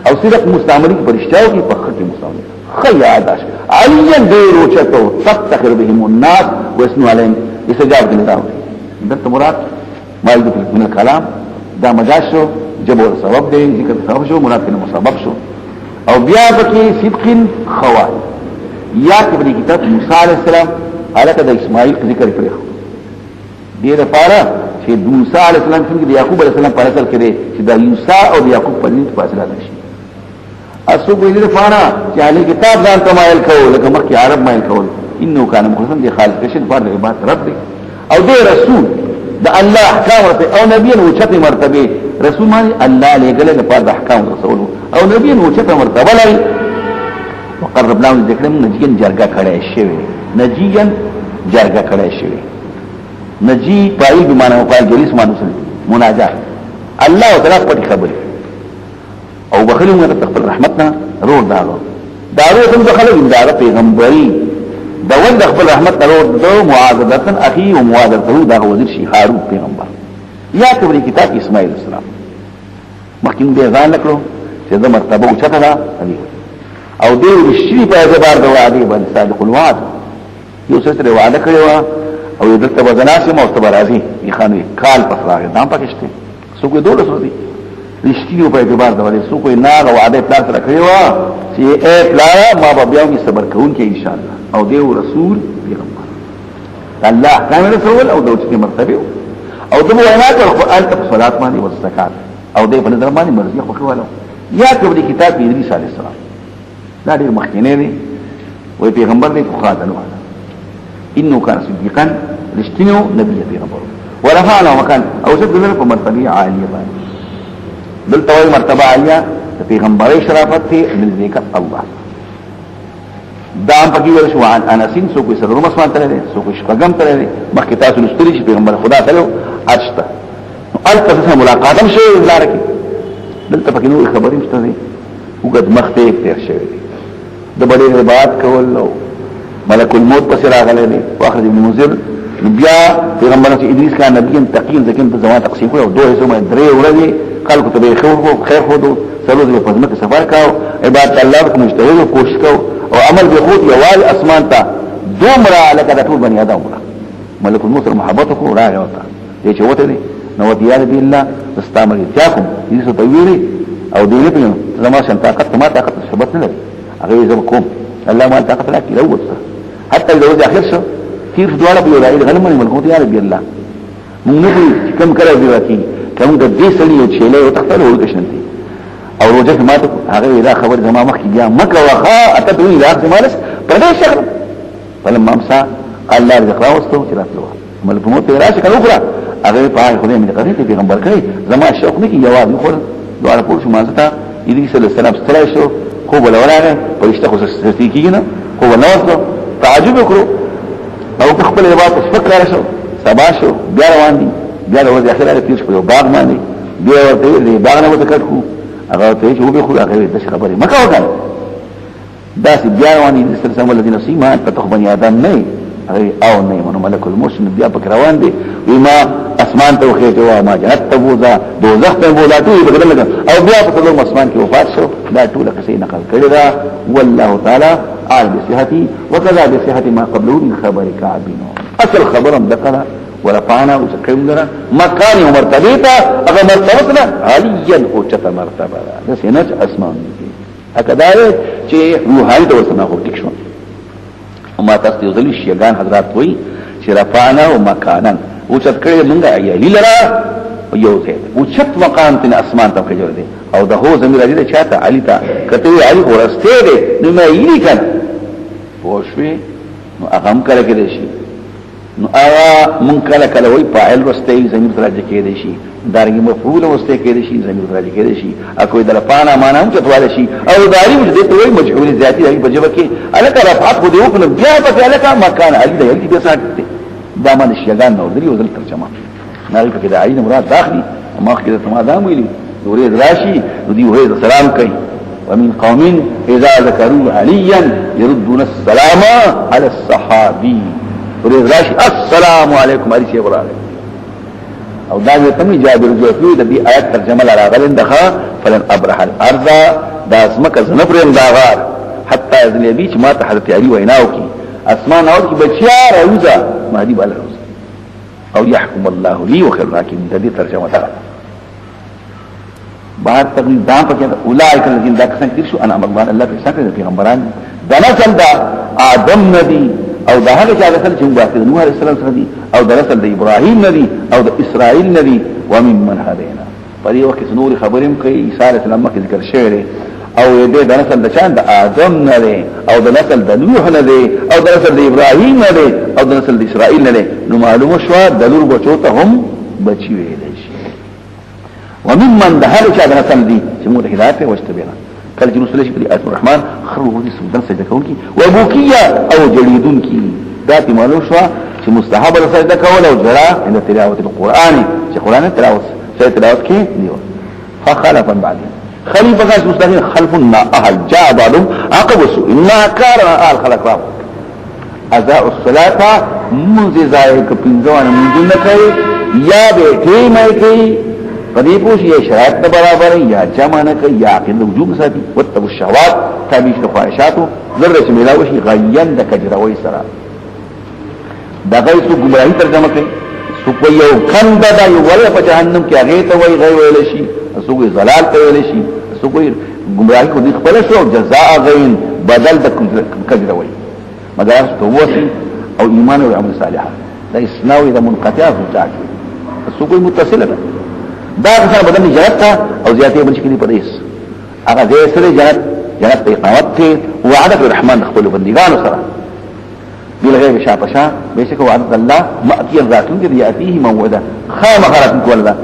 او صدق مستعملي په رښتیاو کې په خټه مستعملي خي یاداش عليا ډیرو چتو تفتخر بهم الناس واسنوا عليهم استجابه لله دته مراد ما يدخل من الكلام دا مجاز شو جبر سبب دی ذکر سبب شو منافق مسبب شو او بیا پکې صدق خوای یا کې په کتاب موسی علی السلام علاقه د اسماعیل ذکر کړی دې لپاره چې موسی علی السلام څنګه د یعقوب علی السلام په اصل کې دی چې د موسی او د یعقوب په منځ فاصله نشي اسو په دې لپاره چې علی کتاب ځان تمایل کوو لکه مخکې عرب مایل کول انه کان مخلصا دی خالق کشن فرض عبادت رب دی او دی رسول د الله احکام ورته او نبی نو چته مرتبه رسول معنی الله لګل د پاره احکام رسول او نبی نو چته مرتبه لري وقربنا ذکر نجین جرګه کړه شی نجین جرګه کړه شی نجی پای به معنا وقال جلیس معنی مناجات الله تعالی په خبره او بخلو موږ ته خپل رحمتنا روح دارو څنګه خلک دا پیغمبري دا ود خپل رحمت روح دو معاذتن اخي او معاذته دا وزیر شي هارون پیغمبر یا تبری کتاب اسماعیل السلام مخکې به ځان نکړو چې دا مرتبه او چته دا او دی شي په اعتبار د وعده باندې صادق الوعد یو څه سره وعده کړو او یو دلته وزناسي مو راځي یخانه کال پسراغه دا پکشته سو کو دوله سو دي رښتینو په اعتبار د وعده سو کوئی ناغه وعده پلان سره کړو چې اے پلان ما به بیا می صبر کوون کې ان شاء الله او دیو رسول پیغمبر الله احکام رسول او دوچته مرتبه او دغه وینا کړ قرآن ته صلات باندې او زکات او دې په نظر باندې مرضی خو کولو یا کبه کتاب ادریس علی السلام دا ډیر مخکینه دی وای پیغمبر دې خو خاطر انه كان صديقا رشتنو نبي پیغمبر ورفعنا مكان او شد له په مرتبه عالیه باندې دلته وای مرتبه عالیه پیغمبري شرافت ته من ذکر الله دام پکې ورشو عن انسین سو کوئی سره مسمان تللی سو کوئی شپغم تللی مخکې تاسو لستری چې پیغمبر خدا تعالی اچتا نو الته ملاقاتم شوی لاره کې دلته پکې نو خبرې مشته دي وګد مخته تیر شوی دي د بډې عبادت کول نو ملک الموت پس راغلی دی واخرج ابن منذر بیا پیغمبر چې ادریس کان نبی تقین ځکه په زمان تقسیم کړو دوه سمه درې ورځې خلکو ته خیر خو سلو دې په ځمکه سفر کاو عبادت الله کو مجتهد او کوشش کاو او عمل بخود یوال اسمان تا دومره لکه د ټول بنی ادم ملک الموت محبت کو راغی وتا دې چې وته دي نو دیار دی الله استعمل تاکم دې څه تویری او دې په زما شان طاقت ما طاقت شبت نه لري هغه زم کوم الله ما طاقت لك لو وصل حتى لو اخر شو كيف دواله بيولاي غنم من ملكوت يا رب الله مونږ نه كم کړو دی راکی کوم د دې سړي یو چيله او تختلو ورکشنتي او روجه ما ته هغه دا خبر زما مخ کې بیا مکه واخا اتدوی الى زمانس پردې شهر فلما امسا الله رزق راوستو چې راتلو ملک موت راشه کړو غره هغه په خدای مې قضیه پیغمبر کړی زما شوق نه کی یواد خو دواره پور شو مازتا ادریس علیه السلام ستړی شو خو ولورانه پرشته خو ستې کیږي نه خو ولورته تعجب وکړو او خپل عبادت فکر شو سبا شو بیا روان دي بیا ورځ اخره تیر شو یو باغ باندې بیا ورته دې باغ نه وته کړو هغه ته چې وبې خو هغه د خبرې مکه وکړه دا سي بیا روان دي سلسله الذين سيما فتح بني ادم نه او نه منو ملک الموت بیا پک روان دي وما اسمان ته وخېته وا ما جنت تبوزا دوزخ ته بولا ټول بدل لګ او بیا په ټول اسمان کې وفات شو دا ټول کسي نقل کړی دا والله تعالی عالم بصحتي وكذا بصحه ما قبله من خبر كعبين اصل خبرم دقنا ورفعنا وسكمنا مكان ومرتبه اگر مرتبه عليا او چته مرتبه ده سينه اسمان دي اکدا چې روحاني تور سنا هو ټیک شو وما تاسو ذلی شیگان حضرات وای چې رفعنا ومكانا او چت کړي مونږه ایلی لرا یو څه او چت مقام تن اسمان ته کې جوړ دي او د هو زمير دې چاته علي تا کته علي ورسته دي نو مې یې کنه پوښوي نو هغه کله کې دي شي نو آیا مونږ کله کله وای فاعل ورسته زمير درجه کې دي شي دارنګ مفعول ورسته کې دي شي زمير درجه کې دي شي اكو د رفعنا معنا هم چتواله شي او داري دې ته وای مجهول ذاتي دی په جواب کې الک رفعت خو دې وکړه بیا په الک مکان علي دی دې ساتي دا باندې شیگان نو دري وزل ترجمه ناری په کې د عین مراد داخلي ما کې ته ما دا ویلي نورې راشي دوی وې سلام کوي ومن قوم اذا ذكروا عليا يردون السلام على الصحابي نورې راشي السلام علیکم علي سی ابراهيم او دا ته می جابر جوفي د دې آیت ترجمه راغلن دغه فلن ابرح الارض دا اسمک زنفرم داغار حتى اذن يبي چې ما ته حضرت علي ویناو کی اسمان اور کی بچیا روزا مهدی بل روزا او يحكم الله لي وخير الحاكمين دې ترجمه ده بهر تقریر دام پکې اولئک الذین دا کسان تیر شو انا امرمان الله په سکه پیغمبران دا نسل دا آدم نبی او دا هغه چې نسل چې موږ نوح علیه السلام سره دي او دا نسل د ابراهیم نبی او د اسرائیل نبی وممن هدینا په دې وخت نور خبرم کوي عیسی علیه السلام کې ذکر شوی او دې د نسل د چان د آدم نه دی او د نسل د نوح نه دی او د نسل د ابراهیم نه دی او د نسل د اسرائیل نه دی نو معلومه شو د لور بچو ته هم بچی ویل شي وممن ده هر چا د نسل دي چې موږ هدایت واستبینا کله چې رسول شي په آیت الرحمن خرو دي سودان سجده کوونکی او بوکیه او جلیدون کی ذات معلوم شو چې مستحب سجده کول او جرا ان تلاوت القرآن چې قرآن تلاوت تلاوت کې دیو فخلفا بعدين خلیفہ کا مستقیم خلف ما اهل جاء بعضهم عقب سوء ما كان اهل خلق راب ازاء الصلاة منذ ذائق پنزوان منذ نکوي یا بیٹی میں کئی قدی پوش یا شرائط دا برابر یا جمع نکوي یا عقل وجوب ساتي واتبو الشهوات تابیش لخواهشاتو ذرش ملاوشی غین دا کجروی سرا دا غی سو گمراهی ترجمه کئی سو کوئی یو کند دا یو ولی پا جہنم کی اغیتا وی غی ویلشی سو کوئی ضلال کوي شي سو کوئی گمراهی کو دي خپل شو جزاء غین بدل د کجروي مدارس تووسی او ایمان او عمل صالح دا اسناوي د منقطع زوجات سو کوئی متصله ده دا څنګه بدل جنت او زیاتې بنشي کې پدېس هغه دې سره جنت په اقامت کې وعده الرحمن خپل بندګانو سره بالغیب شاپشا بیشک وعده الله مأتی الراتون کې یاتیه موعده خامخرات کوله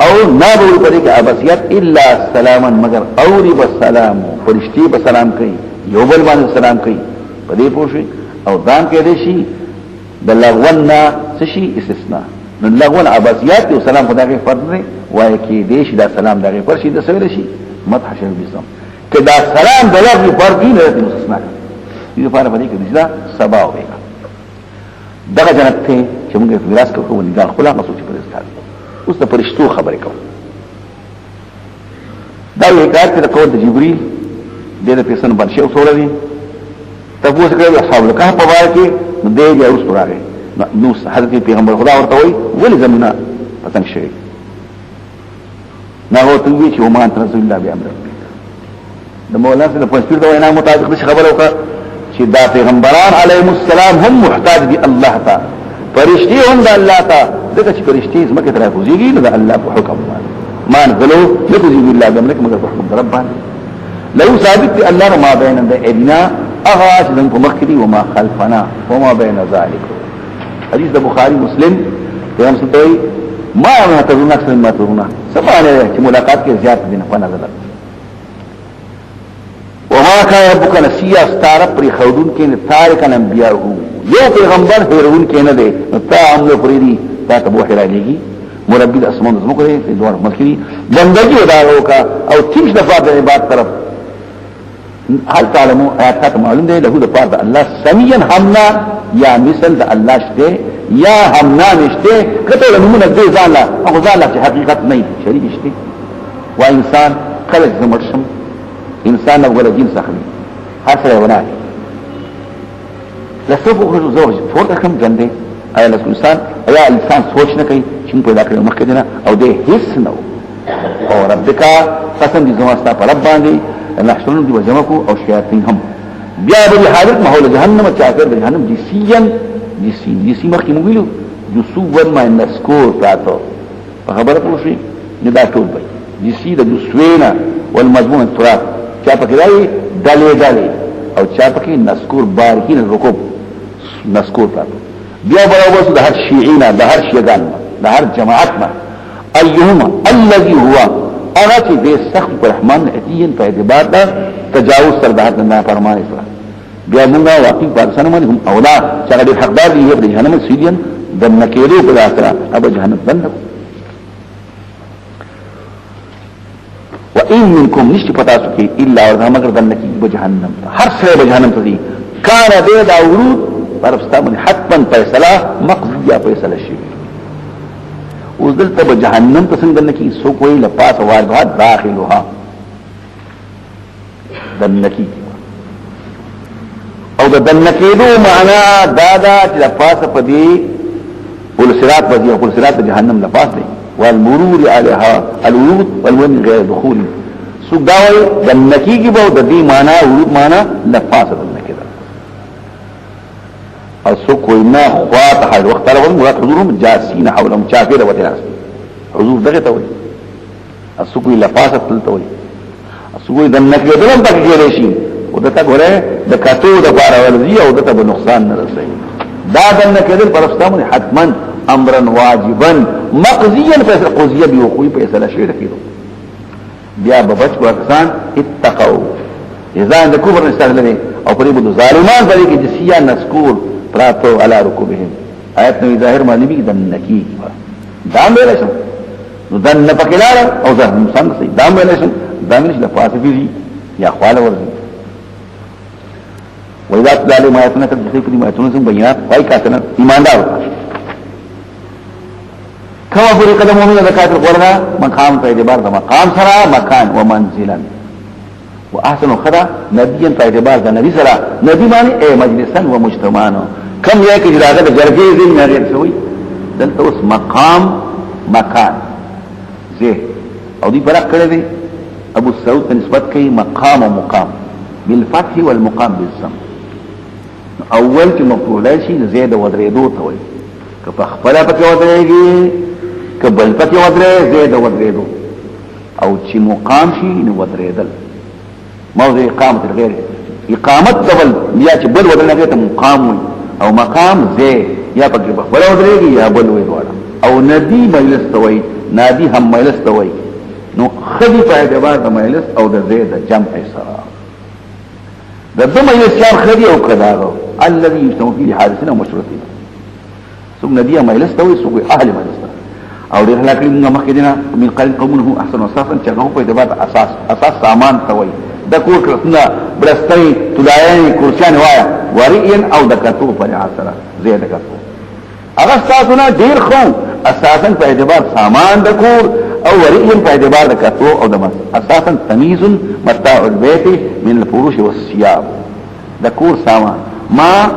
او نابوری پدې کې ابسیت الا سلاما مگر اوری بسلام فرشتي بسلام کوي یو بل باندې سلام کوي پدې پوښي او دام کې دې شي د لغونا سشي استثناء من لغون ابسیت او سلام خدای کې فرض نه وای کې دې شي دا سلام دغه پر شي د سویل شي مدح شي بسم کې دا سلام د لغوي فرض نه دی مستثناء دې لپاره پدې کې دې سبا وي دغه جنت ته چې موږ وراثت کوو نه خپل مسوچ پر استاد اوس د فرشتو خبرې کوم دا یو کار چې د قول د جبريل د پیسن باندې شو سورې تاسو کوي اصحاب الكهف په وای کې د دې اوس راغی نو حضرت پیغمبر خدا ورته وای ولې زمونه پتنګ شي نه هو ته وی چې ومان رسول الله به امر د مولانا د پنځپیر د وینا مطابق خبر وکړه چې دا پیغمبران علیهم السلام هم محتاج دي الله تعالی فرشتي هم د الله تعالی دغه چې فرشتي زمکه تر کوزيږي نو د الله په حکم باندې ما نزلوا لكذب الله بملك مگر په حکم رب باندې لو ثابت الله ما بين ايدينا اغاش ذن مخدي وما خلفنا وما بين ذلك حديث البخاري مسلم پیغمبر صلی ما تظن اكثر ما تظن سبحانه چې ملاقات کې زیات دي نه نظر وما كان ربك نسيا استار پر خودون کې تارک الانبیاء یو پیغمبر هیرون کې نه دی تا عمل پریدي تا ته بو هراږي مربي د اسمان زمو کوي په دوه ملکي بندګي ودارو کا او تیش دفعه د عبادت طرف هل تعلموا آیات معلوم دی له د پاره الله سميا همنا یا مثل د الله شته یا همنا نشته کته نمونه دې ځان لا او ځان لا حقیقت نه شریک شته و انسان کله زمرشم انسان ولا دين سخني حسره وناه لسوف اخرج زوج فورته کم جنده ایا لس انسان ایا انسان سوچ نه کوي چې پیدا کړو مخکې دینه او دې هیڅ نه او ربک قسم دې زماستا پر رب باندې نحشرن دي وجمکو او شیاطین هم بیا به حالت ماحول جهنم چاکر د جهنم جسیان جسی مخکې مو ویلو جسوبن ما نسکور تاسو په خبره پوښي نه دا ټول وي جسی د جسوینا والمضمون التراب چا پکې راي دلې او چا پکې نسکور بارکین الركوب نسکور تاسو بیا برابر د هر شیعینا د هر شیعان د هر جماعت ما ايهما الذي هو انا چې دې سخت پر رحمان اتین په اعتبار دا تجاوز سره د حد نه فرمایي سره بیا موږ واقعي پارسانه باندې هم اولاد چې د حقدار دي د جهنم سیدین د نکیرو په اثر اب جهنم بند وان منكم نشتی پتا سکی الا ورته مگر د نکی په جهنم هر څه په جهنم ته دي کان دې دا ورود پرستا من حتما فیصله مقضیه فیصله شي اوس دلته په جهنم ته څنګه نکی سو کوئی لپاس واردات داخلها دنکی او د دنکیدو معنا دادا چې لپاس په دې ول صراط په دې ول صراط جهنم لپاس دی والمرور عليها الورود والورود غير دخول سوق داوي دنکیږي به د دې معنا ورود معنا لفاظ دنکی ده او سو کوئی نه خواته حال وخت له مراد حضورهم جاسين حولهم چاپیره وته راس حضور دغه ته وي اسو کوئی لفاظ تلته وي اسو کوئی دنکی دلم تک کېږي شي او دته ګوره د کاتو د بار ولزي او دته به نقصان نه رسي دا دنکی دل پرستامه حتما امرا واجبا مقضيا فیصله قضیه به وقوع فیصله شي رکیدو بیا بچ ورکسان اتقوا اذا عند كفر استغلني او پرې بده ظالمان پرې کې جسیا نذکور پراتو علی رکوبهم آیت نو ظاهر معنی به دنکی دام ویل شو نو دن پکلار او ځه انسان سي دام ویل شو دام نش لفاظي یا خواله ورزي وإذا تلالي ما يتنا تدخل كل ما يتنا سن بينات واي كاتنا ایماندار كما فري قدمه من ذكات القرآن مقام فاعتبار ذا مقام سرا مكان ومنزلا واحسن خدا نبيا فاعتبار ذا نبي سرا نبي معنی اي مجلسا ومجتمعا كم يأكي جراغة جرگي ذين غير سوي دلتا اس مقام مكان زي او دي فرق کرده دي ابو السعود نسبت كي مقام ومقام بالفتح والمقام بالسم اول کی مفعول شي زید ودریدو ته وي که په خپل پکې ودرېږي که بل پکې ودرې زید ودریدو او چې مقام شي نو ودریدل موضع اقامت الغير اقامت دبل یا چې بل ودرېږي ته مقام وي او مقام زید یا پکې په خپل ودرېږي یا بل وي دواړه او ندی مجلس توي نادي هم مجلس توي نو خدي په اعتبار د مجلس او د زید جمع سره د دمه اسلام خدي او کداغو الذي يجتمع فيه حادثنا ومشروطين ثم نديه مجلس توي سوق اهل مجلس او ډیر هلاکړي موږ مخکې دینه من قال قومه احسن وصفا چې هغه په اعتبار اساس سامان توي د کور کړه برستۍ تدايي کرسيان وایا ورئين او د کتو پر اثر زیاده کتو هغه تاسو ډیر خو اساسا په اعتبار سامان د کور او ورئين په اعتبار د کتو او د مس اساسا تمييز متاع البيت من الفروش والثياب د کور سامان ما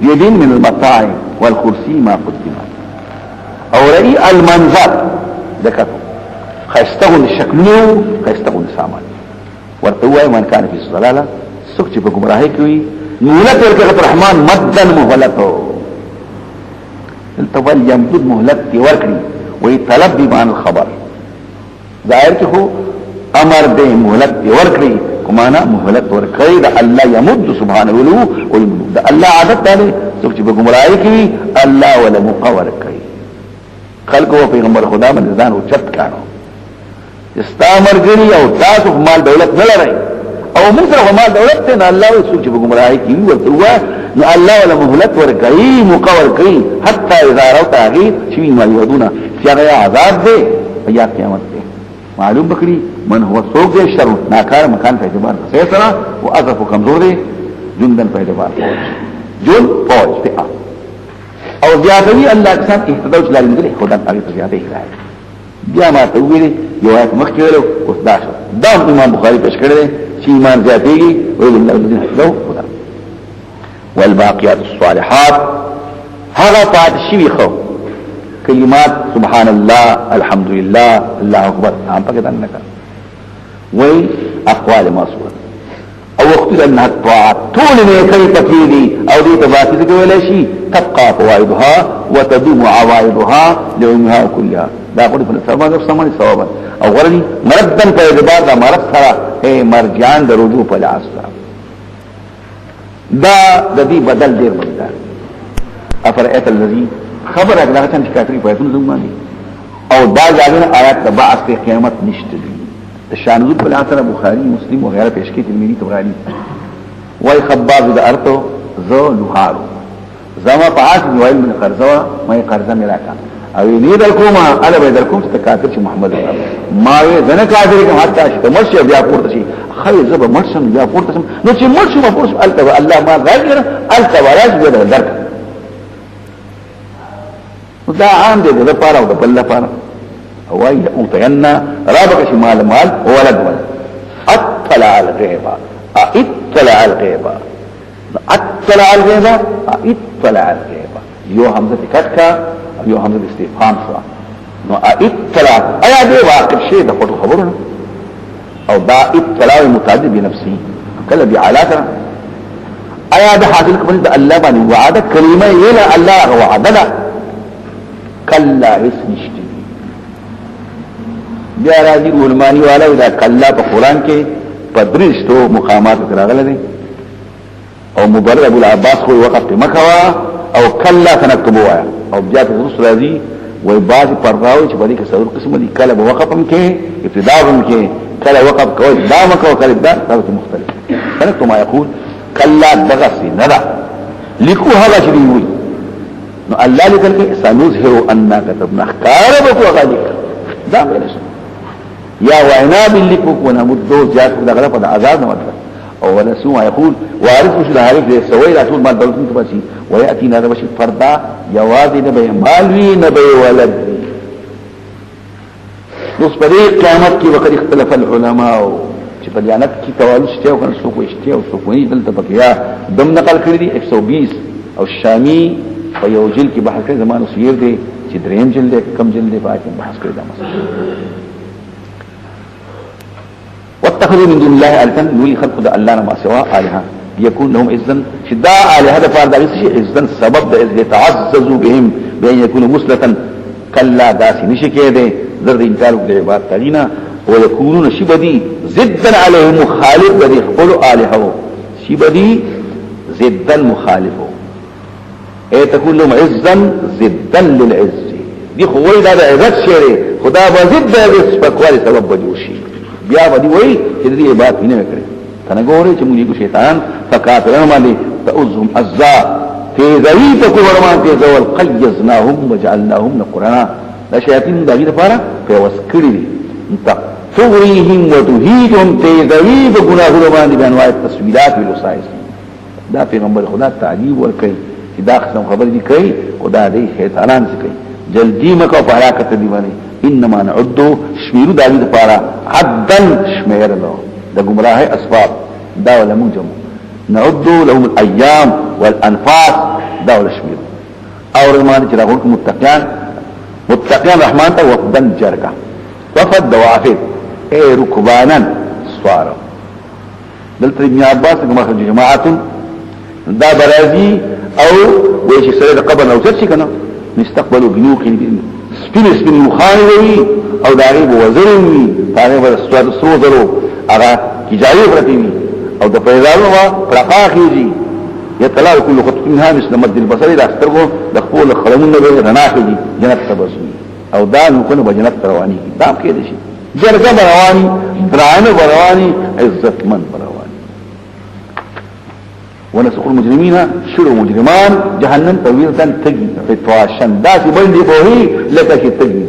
يدين من المتاع والكرسي ما قدم او رأي المنظر دكتو خيستغل الشكلو خيستغل السامان ورتوه من كان في الصلالة سكتي بقمراهي كوي مهلت وركة الرحمن مدا مهلته التوال يمدد مهلت وركري ويطلب بمعنى الخبر ظاهر كي هو امر دي مهلت وركري کمانا محولت ورکی دا اللہ یمد سبحانه ولو ویمدو دا اللہ عادت دانے سوچ پا گمرائی کی اللہ ولا مقور کی خلقو و پیغمبر خدا من ازدان و چت کانو استامر گری او تاسو مال دولت نلا رئی او مصر و مال دولت تینا اللہ و سوچ پا گمرائی کی ورطوا نا اللہ ولا محولت ورکی مقور کی حتی اذا روتا آغیر شوی ما یودونا سیاغی عذاب دے یا قیامت دے معلوم بکری من هو سوق دے شر ناکار مکان په اعتبار سیسرا او اضعف کمزور دے جندن په اعتبار جن فوج ته او زیادوی الله اقسام اهتداء جلال مدل خدان هغه زیاده هدايه بیا ما ته ویلي یو آیت مخکېلو اوس دا شو دا امام بخاری پیش کړی چې ایمان زیاتېږي ویل الله الذين هدوا خدا والباقيات الصالحات هذا پاتشي خو کلمات سبحان الله الحمد لله الله اکبر هم پکې دنه کا وای اقوال معصوره او وقت انها الطاعات طول ما کوي تفيدي او دي تباسط ولا شيء تبقى فوائدها وتدوم عوائدها لعمها كلها دا قول په سبب سمون ثوابا او غرني مردا په اعتبار دا مرد سره اي مرجعان د رجوع په لاس دا د دې بدل ډیر بدل افرئت الذي خبر اگلا چند کافری پیتون زمانی او دا جاگنا آیات دا بعث کے قیامت نشت دی شانزود پر آثر بخاری مسلم وغیرہ پیشکی تلمینی تبرانی وی خباب دا ارتو زو لحارو زما پاس نوائل من قرزوا مای قرزا ملاکا او نید الکوما علا بید الکوم ستا کافر چی محمد ماوی زن کافر کم حتی شتا مرشی بیا پورتا شی خیلی زبا مرشم بیا پورتا شم نو چی مرشم پورتا التبا اللہ ما غیر التبا راج بید درک دا عام دې د پاره او د بل لپاره اوای او تینا رابک شمال مال ولد ولد اطلع الغیب اطلع الغیب اطلع الغیب اطلع الغیب یو حمزه کټکا یو حمزه استفهام شو نو اطلاع ایا دې واقف شي د خپل خبرونه او دا اطلاع متعدد بنفسه کله دی علاقه ایا د حاصل کوم د الله باندې وعده کلمه یلا الله وعدنا کلا اسمشتي بیا راځي علماني والا دا کلا په قران کې پدریشتو مقامات راغله دي او مبرر ابو العباس خو وقت مکوا او کلا تنكتبوا او بیا په رسول راځي وای باز پر راوي چې باندې څلور قسم دي کله وقفم کې ابتداءم کې کله وقف کوي دا مکو کله دا مختلف فلك ما يقول كلا دغسي ندا لكو هذا شيء وي نو الله لكل سنظهر اننا كتبنا اخكاربك وغالك دا بلش يا وعنا باللكو ونمدو زياد دغلا فدا عذاب نمدر او ونسو ما يقول وعرفوا شو الحريف ليسوي لا طول ما دولتين تباسي ويأتينا ربشي فردا يوازي نبي مالوي نبي ولد نص بريق قیامت کی وقت اختلف العلماء چې په دیانت کې توالو شته او کنه څوک شته او څوک نه دلته بقیا دم نقل کړی دي 120 او شامی په یو جلد کې بحث کړی زمانو سیر دی چې دریم جلد دی کم جلد دی پاتې بحث کړی دا مسله واتخذوا من دون الله آلهة لولي خلق د الله ما سوا آلهة يكون لهم عزا شدا آلهة د فرض شي عزا سبب د عز يتعززوا بهم بان يكونوا مسلة كلا داسي نشي کېده ذر انکار د عبادت تلینا ويكونون شبدي ضدا عليهم مخالف بدي خپل الهه شبدي ضدا مخالف اي تكون لهم عزا ضدا للعز دي خو وای دا د عزت شری خدا به ضد د سپکوالي سبب بدي وشي بیا بدي وای چې دې عبادت نه وکړي څنګه ګوري چې موږ شیطان فکافرون باندې تعوذهم عزا في ذريت كورمان في ذو القيزناهم وجعلناهم قرانا دا شیاطین دا غیر لپاره په وسکړي انت تغريهم وتهيجهم تيذوي بغناهونه باندې بانواع التصویرات والوسائل دا پیغمبر خدا تعجیب ورکړي چې دا قسم خبر دي کوي خدا دې شیطانان څه کوي جلدی مکو په حرکت دی باندې انما نعد شمیرو دا غیر لپاره عدن شمیر له د گمراه اسباب دا ولا موجم نعد لهم الايام والانفاس دا ولا شمیر او رمان چې راغون متقیان رحمان ته وفدن جرګه وفد دوافد اي ركبانا صوارا دلته ابن عباس کومه جماعت دا برازي او ويش سره قبل او څه کنه نستقبلوا بنوك سپین مخانوي او داغي وزري هغه به سواد سوزرو هغه کیجایي پرتیوي او د پیدانو وا پرقاخيږي يطلع كل خطوه منها مثل مد البصر الى استرغو د خپل خلمونه به رناخيږي جنت تبسمي او دا نو کنه بجنت رواني دا کې دي شي جرګه رواني درانه رواني عزت من رواني ونسق المجرمين شروا مجرمان جهنم طويلة تجي فتواشن داسي بندي بوهي لك تجي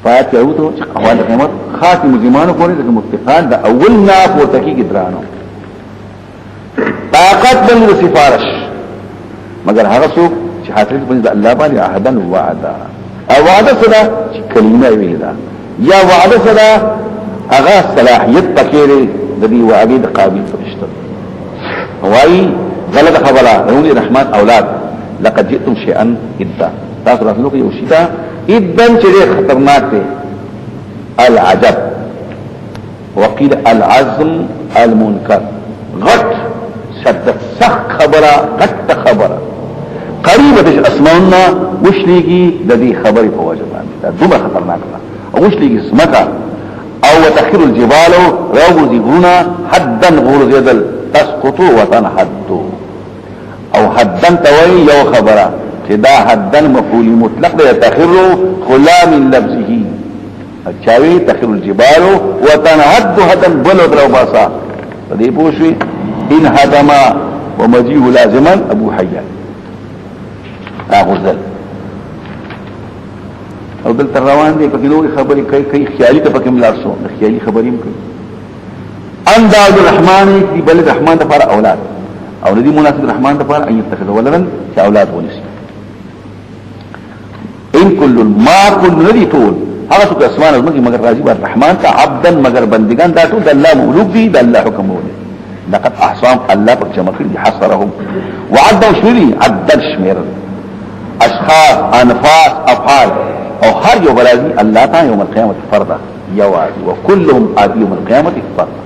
فات يعودوا احوال القيامات خاتم مجرمان قولي لك متقان دا اولنا فورتكي قدرانو طاقت بل سفارش مگر هغه څوک چې حاصل په دې الله باندې عهدن وعده او وعده صدا چې کلمه وي دا یا وعده صدا هغه صلاحيت پکېره د دې وعده د قابل فرشته وای غلط خبره رونی رحمان اولاد لقد جئتم شيئا ادا تاسو راتلو کې یو شی دا اذن چې خطرناک دی العجب وقيل العزم المنكر غط شدت سخ خبره غط خبره قریبه اسماننا وشلیږي د دې خبرې په وجه باندې دا دومره خطرناک ده او وشلیږي اسمکا او وتخير الجبال راوزي غرونا حدا غرزدل تسقط وتنحد او حدا توي یو خبره چې دا حدا مفعول مطلق ده تخر خلا من لفظه اچاوي تخر الجبال وتنحد حدا بلد رو باسا دې پوښي ان هدم ومجيء لازما ابو حيان غزل او دلته روان دي په کلوې خبرې کوي خیالي ته پکې ملارسو خیالي خبرې هم کوي انداز الرحمن دی بل الرحمن د لپاره اولاد او دې مناسب الرحمن د لپاره ان يتخذ ولدا چې اولاد ونسي ان كل ما كل الذي طول هغه څه اسمان المګي مگر راضي الرحمن ته عبدا مگر بندگان دا ټول د الله مولوک دي د الله حکم ولي لقد احصاهم الله په جمع کړی حصرهم وعدوا شري عدل شمير اشخاص انفاس افعال او هر یو برازي الله تعالی یوم القیامت فردا یوازي وكلهم آتي يوم القیامت فردا.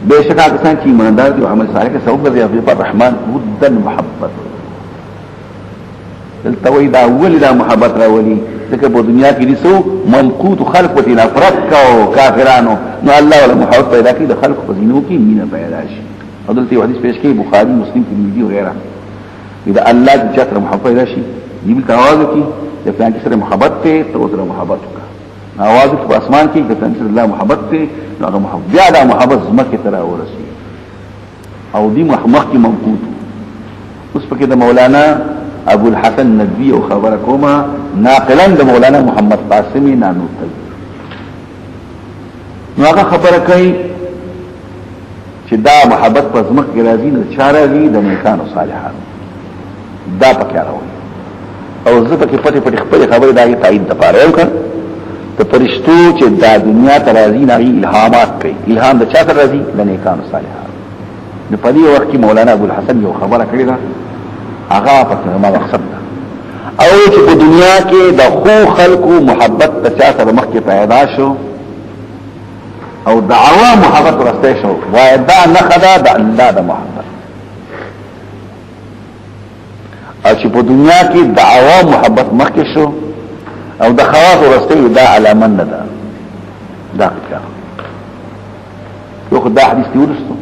بشکا کسان چې ایماندار دي او عمل صالح کوي سبب ګرځي په الرحمن ودا محبت دلته وی دا اول دا محبت راولي ځکه په دنیا کې دي سو ممقوت خلق وتی نفرت کو کافرانو نو الله ولا محبت پیدا کوي د خلق په زینو کې مینه پیدا شي. او دلته یو حدیث پیش کوي بخاری مسلم ترمذی او غیره اذا الله د چتر محبت پیدا شي دی بل تواز کی د پلان کې سره محبت ته تو سره محبت کا आवाज په اسمان کې د پلان سره الله محبت ته نو هغه محبت بیا د محبت زمکه تر ورسي او دی محمد کی ممقوت. اوس پکې د مولانا ابو الحسن ندوی او خبر کومه ناقلا د مولانا محمد قاسمی نانوتل نو هغه خبره کوي چې دا محبت په زمک کې راځي نه چاره دي د نیکانو صالحانو دا پکې راوي او زه پکې پټي پټي خپل خبره دایي تایید د پاره وکړ ته پرشتو چې دا دنیا ته راځي نه الهامات کوي الهام د چا ته راځي د نیکانو صالحانو. نو په دې وخت کې مولانا ابو الحسن یو خبره کړې ده هغه په ما مقصد ده او چې په دنیا کې د خو خلقو محبت د چا سره مخکې پیدا شو او د عوام محبت ورسته شو وای دا نه خدا د الله د محبت او چې په دنیا کې د عوام محبت مخکې شو او د خواص ورسته دا علامه نه ده دا کار یو خدای حدیث دی ورستو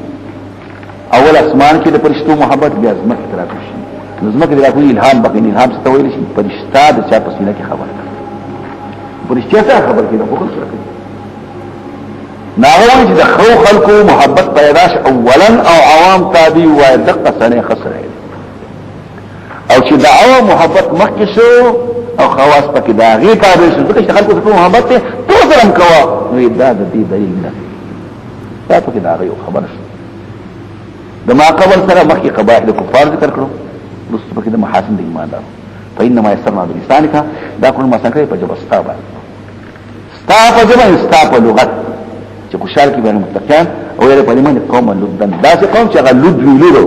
اول اسمان کې د فرشتو محبت بیا زمکه تراکو شي زمکه د راکوي الهام بقې الهام څه ویل شي فرشتہ د چا په سینه کې خبر کړي فرشتہ څه خبر کړي په خپل سره کوي ناوړي چې د خو خلقو محبت پیدا شي اولا او عوام تابع وای دقه سنه خسره او چې د عوام محبت مخکې شو او خواص پکې دا غي تابع شو ځکه چې خلقو ته محبت ته توسرم کوا نو دا د دې دلیل نه دا پکې دا غي خبر شو د ما قبل سره مخکې قبائح د کفار ذکر کړو رسو پکې د محاسن د ایمان دارو فإنما يسرنا بلسانك دا کول ما څنګه په جواب استابه استابه جمع استابه لغت چې خوشال کې باندې متقین او یې په لمن قوم لدن دا چې قوم چې غلد ویلو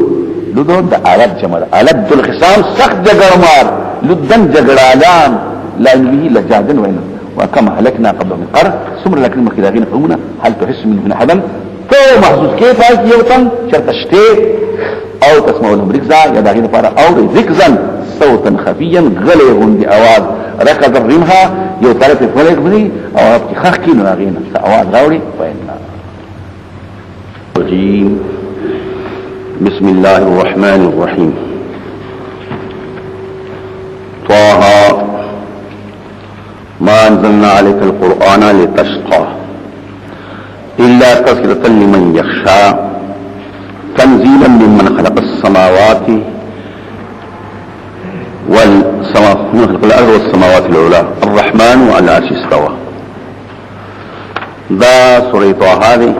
لدن د عرب جمع عرب الخصام سخت جګړمار لدن جګړالان لا به لجادن وين وكما هلكنا قبل من قرن ثم لكن مخداغين قومنا هل تحس منه من حدا تو محسوس كيف هذه يوتن شرط اشتي او تسمعوا لهم ركزا يا داغين فارا او ركزا صوتا خفيا غليهم بأواز ركض الرمها يو طرف الفلق بني او ابكي خاكي ناغين سأواز غاوري فإننا بسم الله الرحمن الرحيم طه ما أنزلنا عليك القرآن لتشقى إلا تذكرة لمن يخشى تنزيلا ممن خلق السماوات والأرض والسماوات العلى الرحمن على العرش استوى. دا سورة طه هذه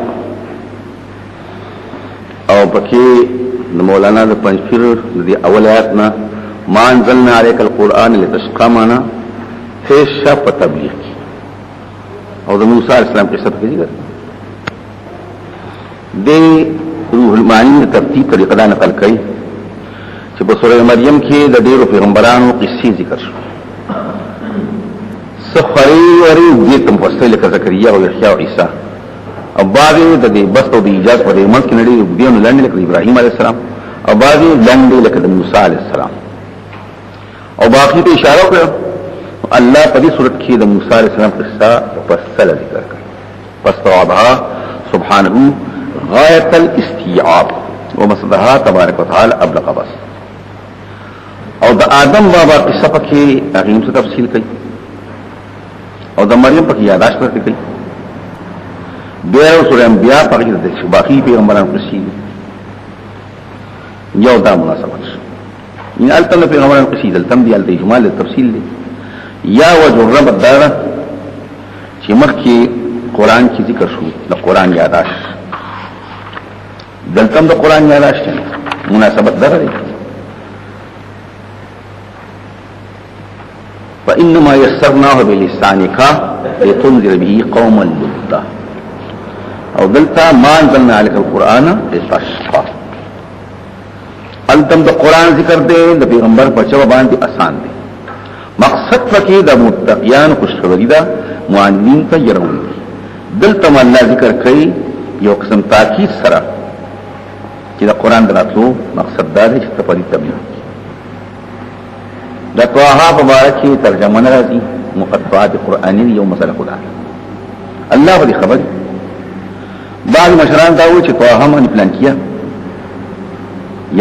او پکې د مولانا د پنځپیر د اول آیاتنا ما انزلنا عليك القرآن لتشقى معنا هیڅ په تبلیغ او د موسی علیه السلام قصه کې ذکر دی روح المعانی ترتیب طریقه دا نقل کړي چې په سورې مریم کې د ډیرو پیغمبرانو قصې ذکر شو سفری وری دې تم فصل لکه زکریا او یحیی او عیسی او بعضی د دې بس او د ایجاد په دې منځ کې نړۍ دیونه لاندې لکه ابراهیم علیه السلام او بعضی لاندې لکه د موسی علیه السلام او باقي ته اشاره کړو الله په دې صورت کې د موسی علیه السلام قصه مفصل ذکر کړ فاستوعبها سبحانه غایت الاستیعاب ومصدها تبارک وتعالى ابلغ بس او د آدم بابا قصه پکې هغه څه تفصیل کړي او د مریم پکې یاداشت ورکړي بیا سورہ انبیاء پکې د باقي پیغمبرانو قصې یو دا مناسبت ان التم پیغمبرانو قصې دلته دی ال اجمال التفصیل دی یا وجه رب الدار چې مخکې قران کې ذکر شو د قران یاداشت دلته د قران یاداشت مناسبت درته فإنما يسرناه بلسانك لتنذر به قوما لدا او دلتا ما انزلنا عليك القرآن لتشقى التم د قرآن ذکر دے د پیغمبر په چوا باندې آسان دي مقصد پکې د متقیان خوشخبری ده معاندین ته يرون دلته الله ذکر کوي یو قسم تاکید سره چې د قران دراتلو مقصد دا دی چې تفریق تبلیغ د طه مبارکي ترجمه راځي مقطعات قرآنی یو مسله خدا الله دې خبر بعض مشران دا و چې طه باندې پلان کیا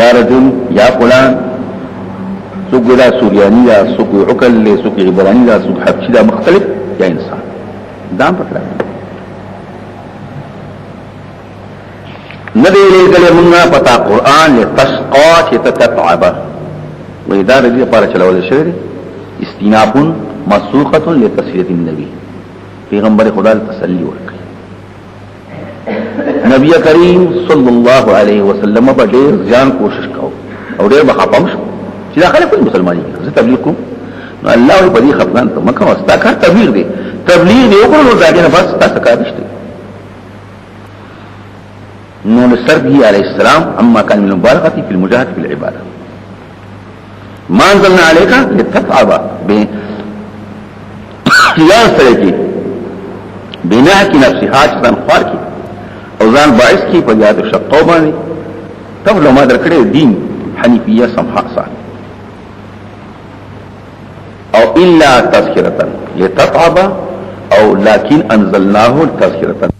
یا رجل یا فلان سوق دا سوریانی دا سوق عقل له سوق عبرانی دا سوق حبشي دا مختلف یا انسان دام پکړه ندی لګلې مونږه پتا قران لتشقا چې تتعب و دا د دې لپاره چلول شوی استیناف مسوقه لتسلیه النبي پیغمبر خدا تسلی ورکړي نبی کریم صلی الله علیه وسلم په ډېر ځان کوشش کاو او ډېر بخپم شو چې داخله کوم مسلمانۍ زه تبلیغ کوم نو الله په دې خپلان ته مکه واستا کار تبلیغ دی وکړو دا نه بس تاسو کار نشته نو لسربه عليه السلام اما كان من المبالغه في المجاهده في العباده ما انزلنا عليك لتتعب اختیار سره کی بنا کی نفسی حاجتن خوار کی او ځان باعث کی په یاد شقو باندې تب لو ما درکړې دین حنیفیه سمحا صاحب او الا تذکرة لتتعب او لكن انزلناه تذکرة